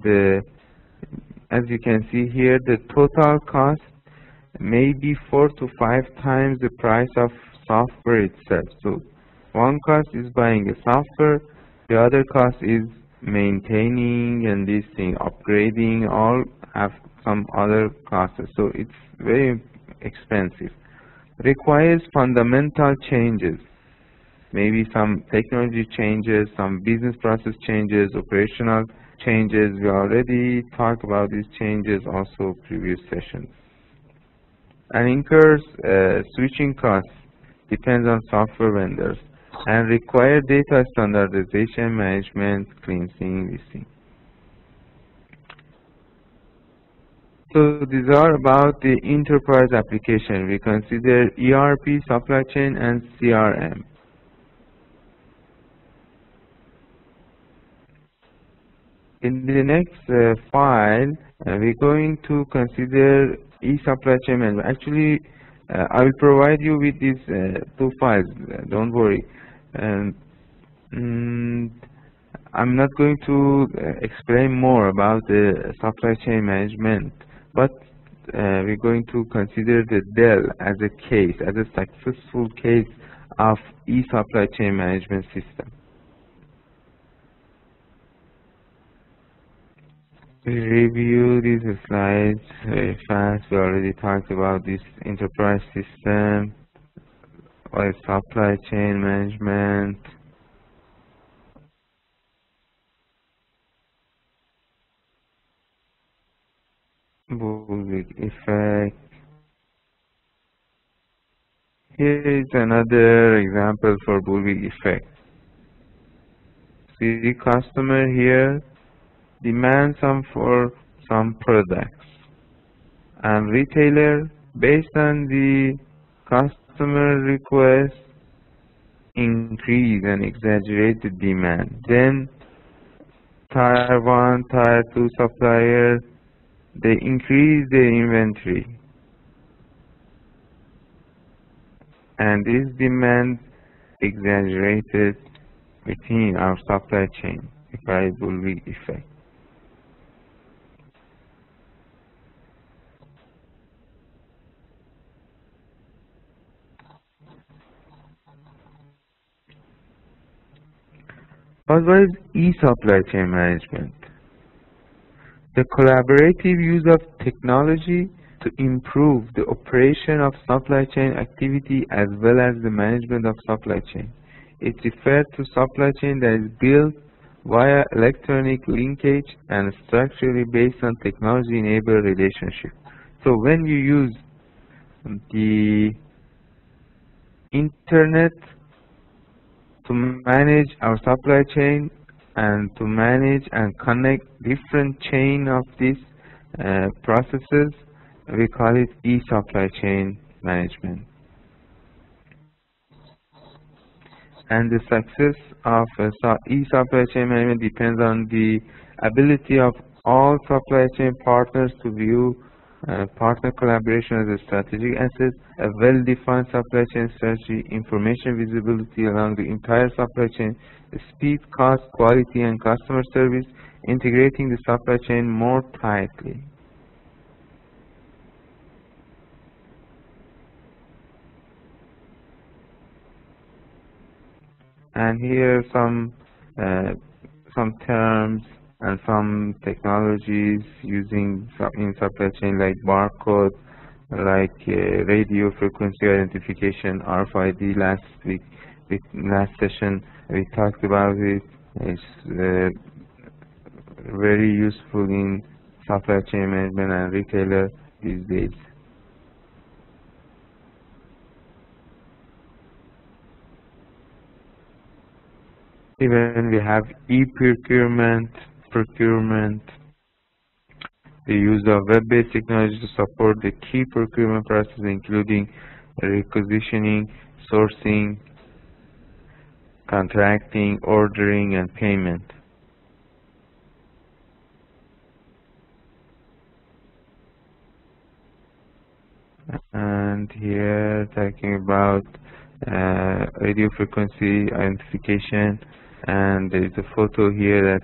as you can see here, the total cost may be 4 to 5 times the price of software itself. So one cost is buying a software, the other cost is maintaining and this thing, upgrading, all have some other costs. So it's very expensive. Requires fundamental changes, maybe some technology changes, some business process changes, operational changes. We already talked about these changes also previous sessions. And incurs switching costs, depends on software vendors, and require data standardization, management, cleansing, this thing. So these are about the enterprise application. We consider ERP, supply chain, and CRM. In the next file, we're going to consider e-supply chain management. Actually, I will provide you with these two files. Don't worry. I'm not going to explain more about the supply chain management, but we're going to consider the Dell as a case, as a successful case of e-supply chain management system. We review these slides very fast. We already talked about this enterprise system, or supply chain management. Bulwick effect. Here is another example for Bulwick effect. See the customer here demands for some products, and retailer, based on the customer request, increase and exaggerate the demand. Then tier 1, tier 2 supplier, they increase their inventory, and this demand exaggerated within our supply chain, by Bulwick effect. What is e-supply chain management? The collaborative use of technology to improve the operation of supply chain activity as well as the management of supply chain. It refers to supply chain that is built via electronic linkage and structurally based on technology-enabled relationship. So when you use the internet to manage our supply chain and to manage and connect different chain of these processes, we call it e-supply chain management. And the success of e-supply chain management depends on the ability of all supply chain partners to view partner collaboration as a strategic asset, a well-defined supply chain strategy, information visibility along the entire supply chain, speed, cost, quality, and customer service, integrating the supply chain more tightly. And here some terms and some technologies using in supply chain, like barcode, like radio frequency identification, RFID. Last session we talked about it. It's very useful in supply chain management and retailer these days. Even we have e-procurement, procurement, the use of web-based technology to support the key procurement processes, including requisitioning, sourcing, contracting, ordering, and payment. And here talking about radio frequency identification, and there is a photo here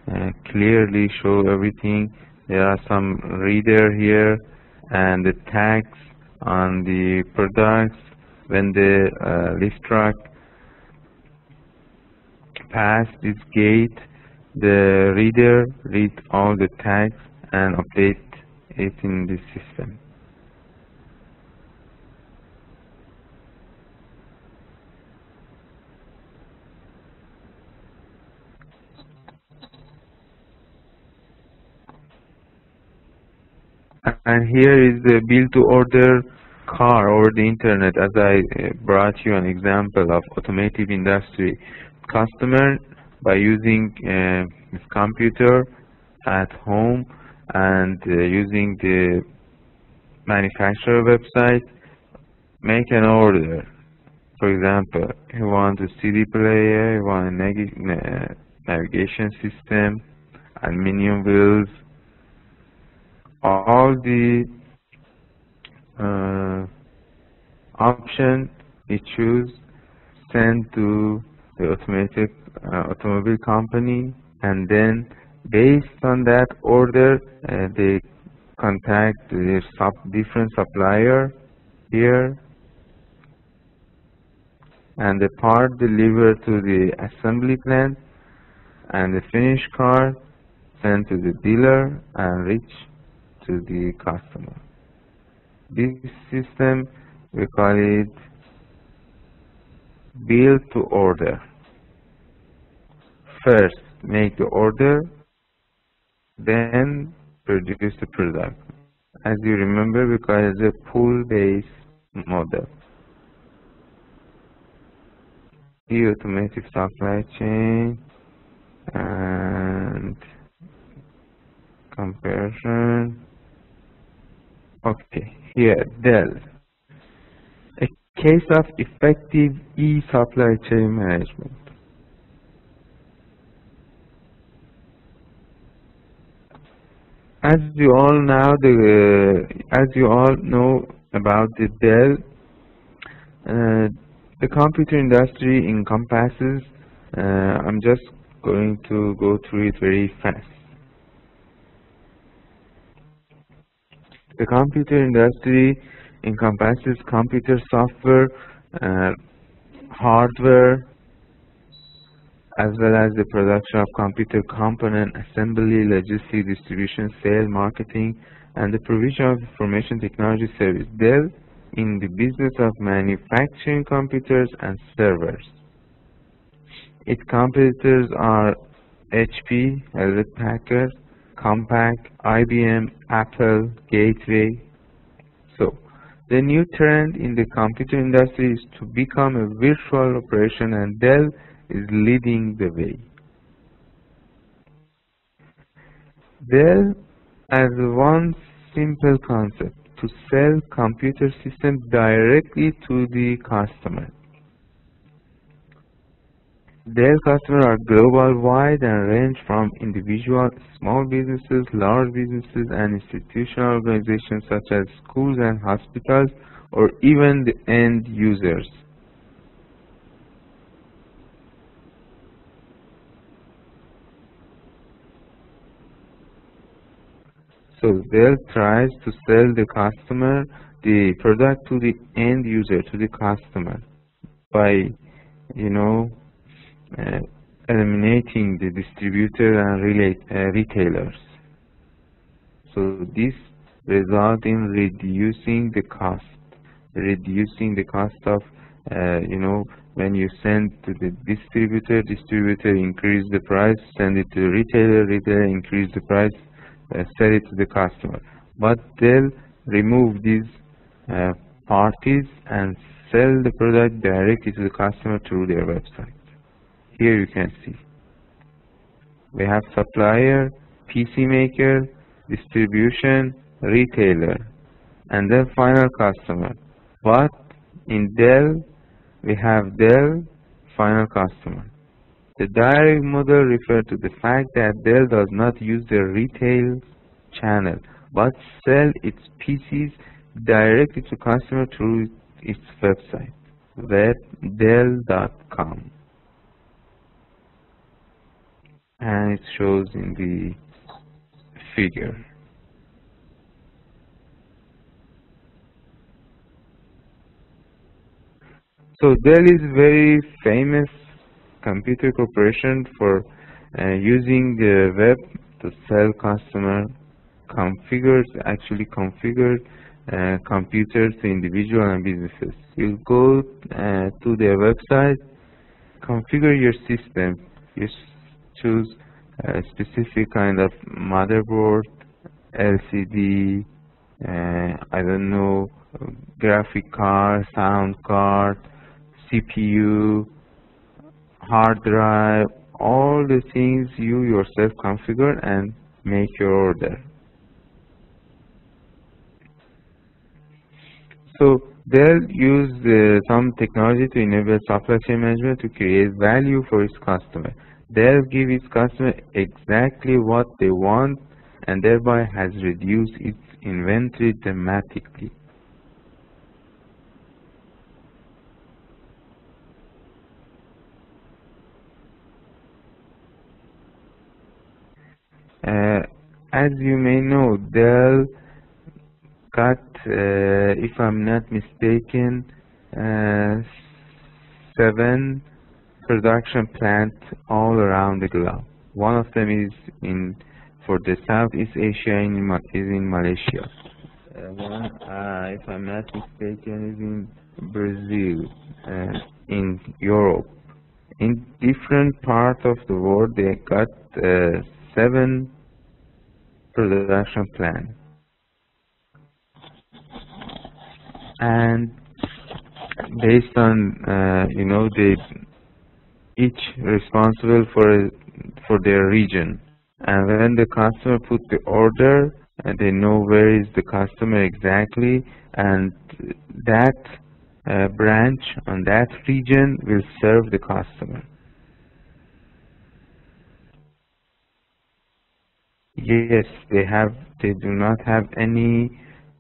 that clearly show everything. There are some reader here and the tags on the products. When the lift truck pass this gate, the reader reads all the tags and update it in the system. And here is the build-to-order car over the internet. As I brought you an example of automotive industry. Customer, by using his computer at home and using the manufacturer website, make an order. For example, you want a CD player, you want a navigation system, aluminum wheels, all the option we choose, send to the automobile company, and then based on that order they contact the different supplier here, and the part delivered to the assembly plant, and the finished car sent to the dealer and reach to the customer. This system, we call it build to order. First make the order, then produce the product. As you remember, we call it a pull-based model. The automotive supply chain and comparison. Okay, here, Dell. A case of effective e-supply chain management. As you all know about the Dell, the computer industry encompasses. I'm just going to go through it very fast. The computer industry encompasses computer software, hardware, as well as the production of computer component, assembly, logistics, distribution, sale, marketing, and the provision of information technology service. Dell in the business of manufacturing computers and servers. Its competitors are HP, Hewlett-Packard, Compaq, IBM, Apple, Gateway. So, the new trend in the computer industry is to become a virtual operation, and Dell is leading the way. Dell has one simple concept: to sell computer systems directly to the customer. Dell customers are global wide and range from individual small businesses, large businesses, and institutional organizations such as schools and hospitals, or even the end users. So Dell tries to sell the customer the product to the end user, to the customer, by eliminating the distributor and retailers. So this results in reducing the cost of when you send to the distributor increase the price, send it to the retailer increase the price, sell it to the customer. But they'll remove these uh, parties and sell the product directly to the customer through their website. Here you can see we have supplier, PC maker, distribution, retailer, and then final customer. But in Dell, we have Dell, final customer. The direct model refers to the fact that Dell does not use the retail channel, but sell its PCs directly to customer through its website, webdell.com. And it shows in the figure. So Dell is very famous computer corporation for using the web to sell customer configured computers to individual and businesses. You go to their website, configure your system. You choose a specific kind of motherboard, LCD, I don't know, graphic card, sound card, CPU, hard drive, all the things you yourself configure and make your order. So Dell used some technology to enable supply chain management to create value for its customer. Dell give its customer exactly what they want and thereby has reduced its inventory dramatically. As you may know, Dell got, if I'm not mistaken, 7 production plants all around the globe. One of them is for the Southeast Asia is in Malaysia. One, if I'm not mistaken, is in Brazil, in Europe. In different parts of the world, they got 7 production plants. And based on, they each responsible for their region. And when the customer put the order, they know where is the customer exactly, and that branch on that region will serve the customer. Yes, they do not have any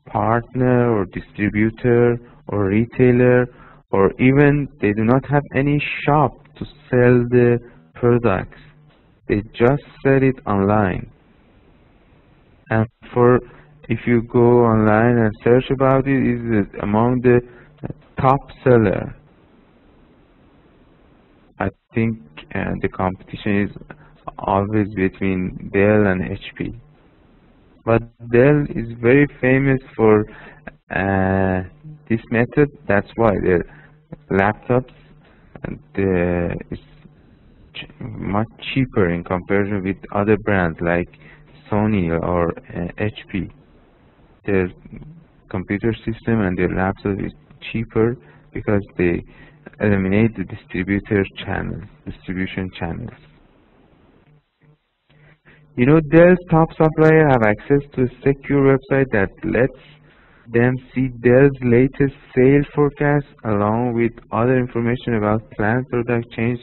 partner or distributor or retailer, or even they do not have any shop to sell the products. They just sell it online. And if you go online and search about it, is among the top seller. I think the competition is always between Dell and HP. But Dell is very famous for this method. That's why their laptops is much cheaper in comparison with other brands like Sony or HP. Their computer system and their laptop is cheaper because they eliminate the distribution channels. Dell's top supplier have access to a secure website that lets them see Dell's latest sales forecast along with other information about planned product change,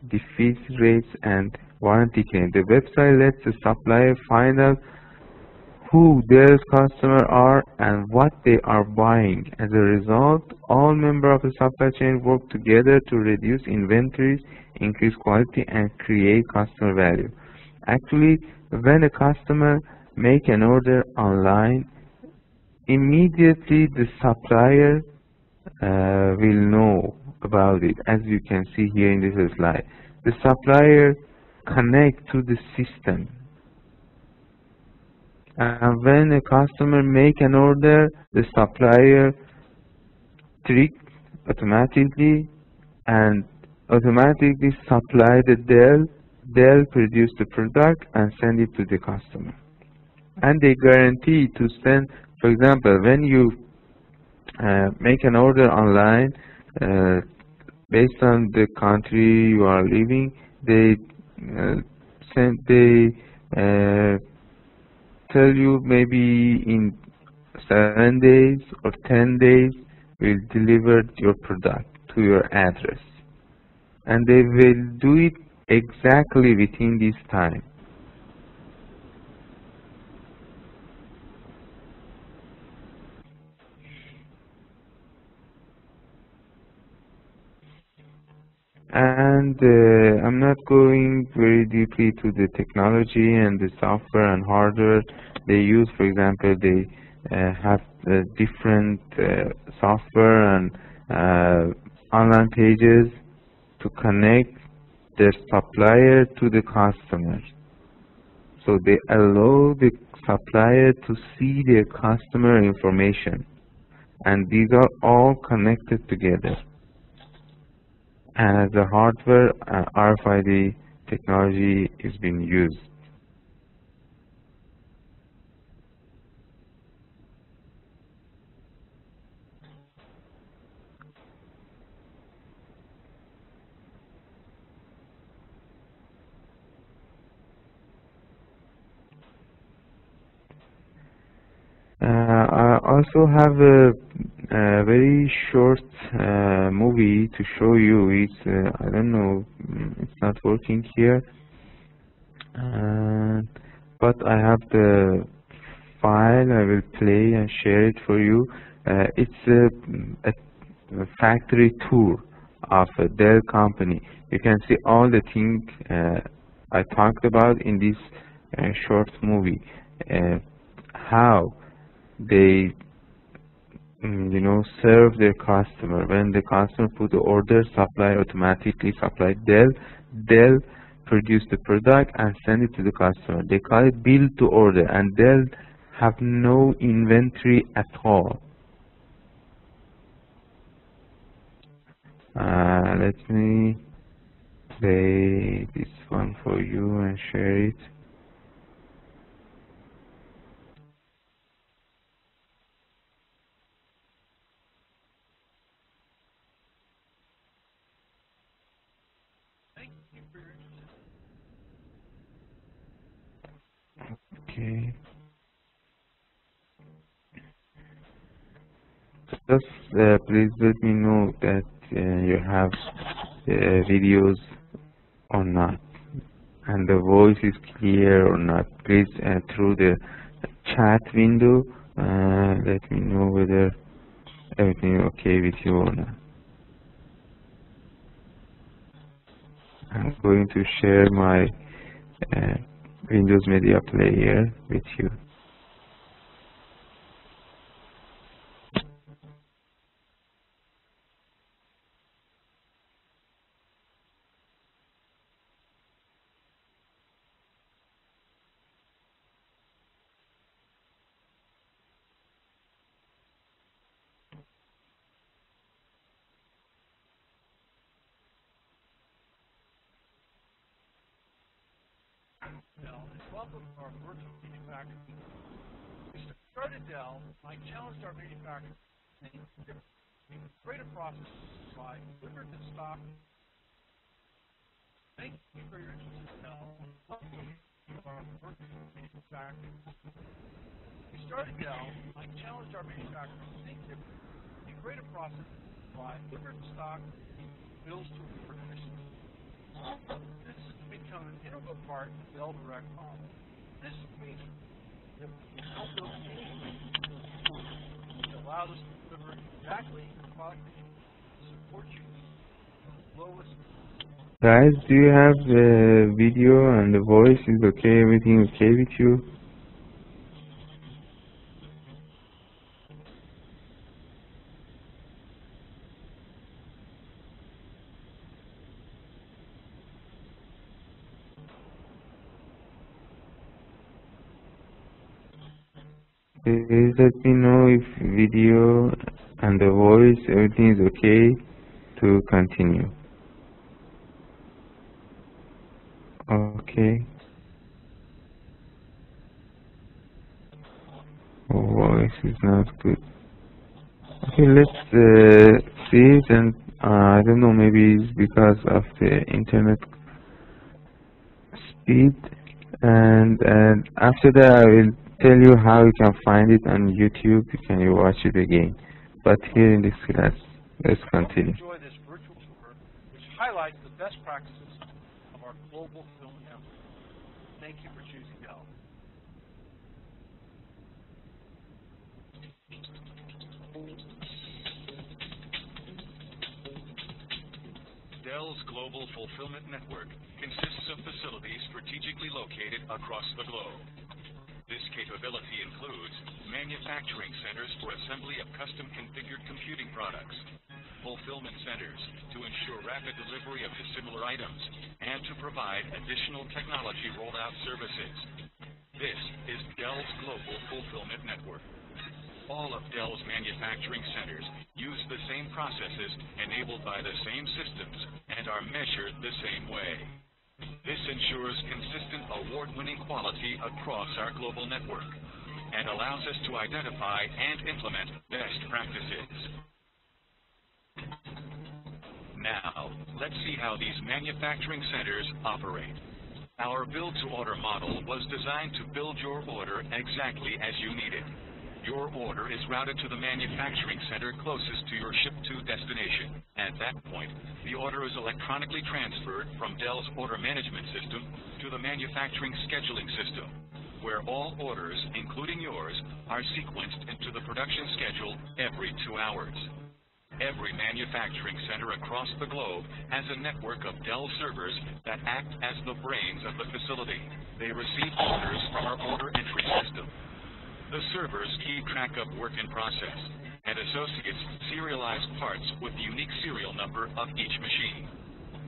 defeat rates, and warranty claim. The website lets the supplier find out who Dell's customers are and what they are buying. As a result, all members of the supply chain work together to reduce inventories, increase quality, and create customer value. Actually, when a customer make an order online, immediately the supplier will know about it, as you can see here in this slide. The supplier connect to the system. And when a customer make an order, the supplier trick automatically and automatically supply the Dell produce the product and send it to the customer. and they guarantee to send. For example, when you make an order online, uh, based on the country you are living, they uh, they tell you maybe in 7 days or 10 days will deliver your product to your address, and they will do it exactly within this time. And I'm not going very deeply to the technology and the software and hardware they use. For example, they have different software and online pages to connect their supplier to the customer. So they allow the supplier to see their customer information, and these are all connected together. And as a hardware, RFID technology is being used. I also have a very short movie to show you. It's I don't know, it's not working here, uh, but I have the file. I will play and share it for you. It's a factory tour of a Dell company. You can see all the things I talked about in this short movie. How they serve their customer. When the customer put the order, supply automatically supply Dell produce the product and send it to the customer. They call it build to order, and Dell have no inventory at all. Let me play this one for you and share it. Okay. Just please let me know that you have videos or not, and the voice is clear or not. Please through the chat window let me know whether everything is okay with you or not. I'm going to share my uh, Windows Media Player with you. Guys, do you have the video and the voice is okay? Everything okay with you? Please let me know if video and the voice, everything is okay to continue. Okay. is not good. Okay, let's see it, and I don't know, maybe it's because of the internet speed. And after that, I will tell you how you can find it on YouTube. You watch it again. But here in this class, let's continue. Enjoy this virtual tour, which highlights the best practices of our global film network. Thank you for choosing Dell. Dell's Global Fulfillment Network consists of facilities strategically located across the globe. This capability includes manufacturing centers for assembly of custom-configured computing products, fulfillment centers to ensure rapid delivery of dissimilar items, and to provide additional technology rollout services. This is Dell's Global Fulfillment Network. All of Dell's manufacturing centers use the same processes enabled by the same systems and are measured the same way. This ensures consistent award-winning quality across our global network and allows us to identify and implement best practices. Now, let's see how these manufacturing centers operate. Our build-to-order model was designed to build your order exactly as you need it. Your order is routed to the manufacturing center closest to your ship-to destination. At that point, the order is electronically transferred from Dell's order management system to the manufacturing scheduling system, where all orders, including yours, are sequenced into the production schedule every 2 hours. Every manufacturing center across the globe has a network of Dell servers that act as the brains of the facility. They receive orders from our order entry system. The servers keep track of work in process, and associates serialize parts with the unique serial number of each machine.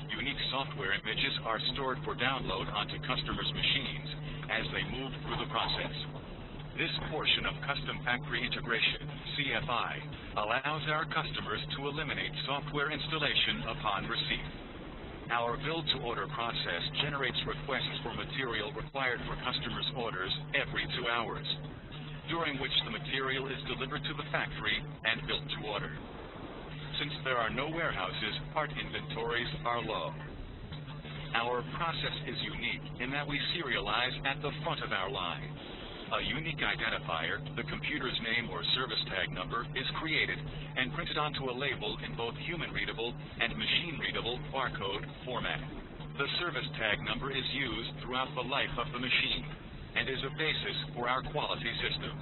Unique software images are stored for download onto customers' machines as they move through the process. This portion of Custom Factory Integration, CFI, allows our customers to eliminate software installation upon receipt. Our build-to-order process generates requests for material required for customers' orders every 2 hours, during which the material is delivered to the factory and built to order. Since there are no warehouses, part inventories are low. Our process is unique in that we serialize at the front of our line. A unique identifier, the computer's name or service tag number, is created and printed onto a label in both human-readable and machine-readable barcode format. The service tag number is used throughout the life of the machine and is a basis for our quality system.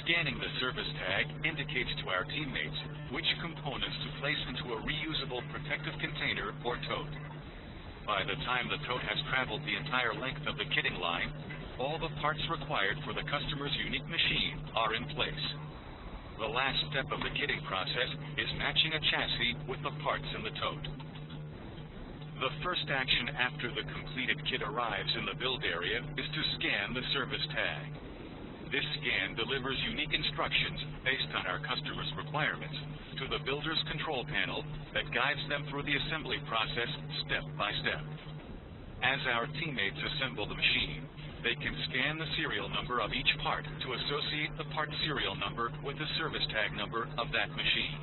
Scanning the service tag indicates to our teammates which components to place into a reusable protective container or tote. By the time the tote has traveled the entire length of the kitting line, all the parts required for the customer's unique machine are in place. The last step of the kitting process is matching a chassis with the parts in the tote. The first action after the completed kit arrives in the build area is to scan the service tag. This scan delivers unique instructions based on our customers' requirements to the builder's control panel that guides them through the assembly process step by step. As our teammates assemble the machine, they can scan the serial number of each part to associate the part serial number with the service tag number of that machine.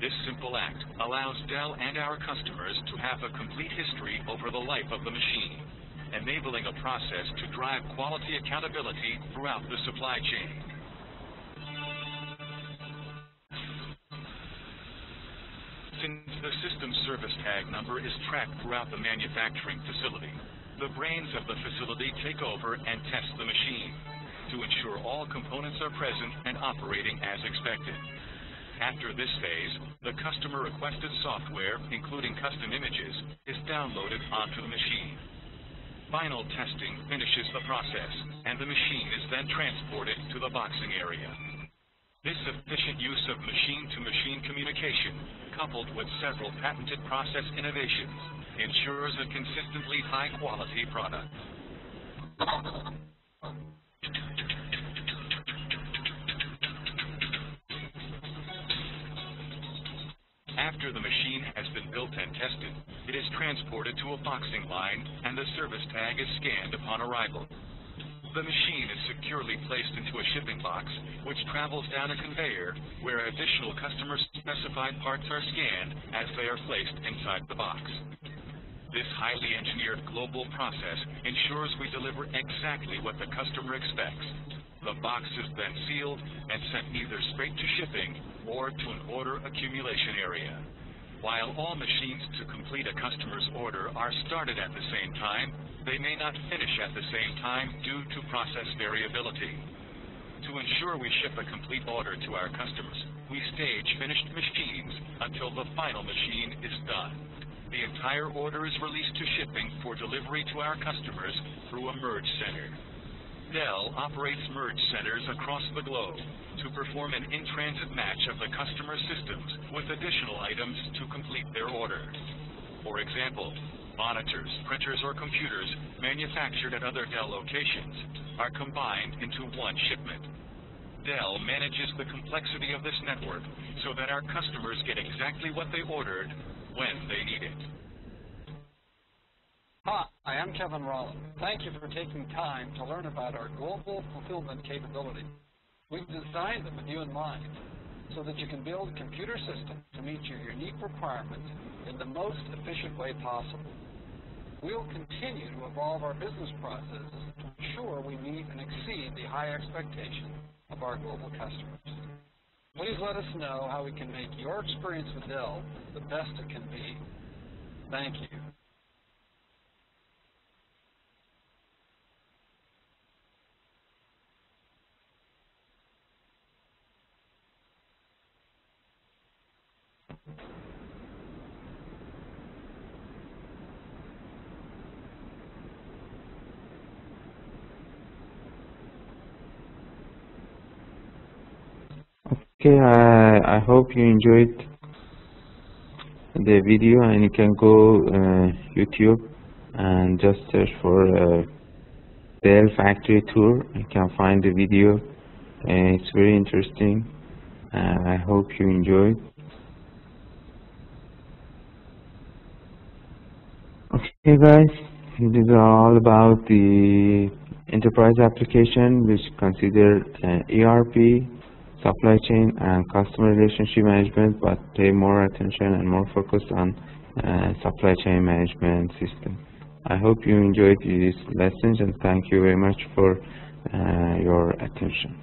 This simple act allows Dell and our customers to have a complete history over the life of the machine, enabling a process to drive quality accountability throughout the supply chain. Since the system service tag number is tracked throughout the manufacturing facility, the brains of the facility take over and test the machine to ensure all components are present and operating as expected. After this phase, the customer-requested software, including custom images, is downloaded onto the machine. Final testing finishes the process, and the machine is then transported to the boxing area. This efficient use of machine-to-machine communication, coupled with several patented process innovations, ensures a consistently high-quality product. After the machine has been built and tested, it is transported to a boxing line and the service tag is scanned upon arrival. The machine is securely placed into a shipping box, which travels down a conveyor where additional customer-specified parts are scanned as they are placed inside the box. This highly engineered global process ensures we deliver exactly what the customer expects. The box is then sealed and sent either straight to shipping or to an order accumulation area. While all machines to complete a customer's order are started at the same time, they may not finish at the same time due to process variability. To ensure we ship a complete order to our customers, we stage finished machines until the final machine is done. The entire order is released to shipping for delivery to our customers through a merge center. Dell operates merge centers across the globe to perform an in-transit match of the customer systems with additional items to complete their order. For example, monitors, printers, or computers manufactured at other Dell locations are combined into one shipment. Dell manages the complexity of this network so that our customers get exactly what they ordered when they need it. Hi, I am Kevin Rollin. Thank you for taking time to learn about our global fulfillment capability. We've designed them with you in mind so that you can build a computer system to meet your unique requirements in the most efficient way possible. We'll continue to evolve our business processes to ensure we meet and exceed the high expectations of our global customers. Please let us know how we can make your experience with Dell the best it can be. Thank you. Okay, I hope you enjoyed the video, and you can go YouTube and just search for Dell factory tour. You can find the video. It's very interesting. I hope you enjoyed. Okay guys, these are all about the enterprise application, which consider ERP, supply chain, and customer relationship management, but pay more attention and more focus on supply chain management system. I hope you enjoyed these lessons, and thank you very much for your attention.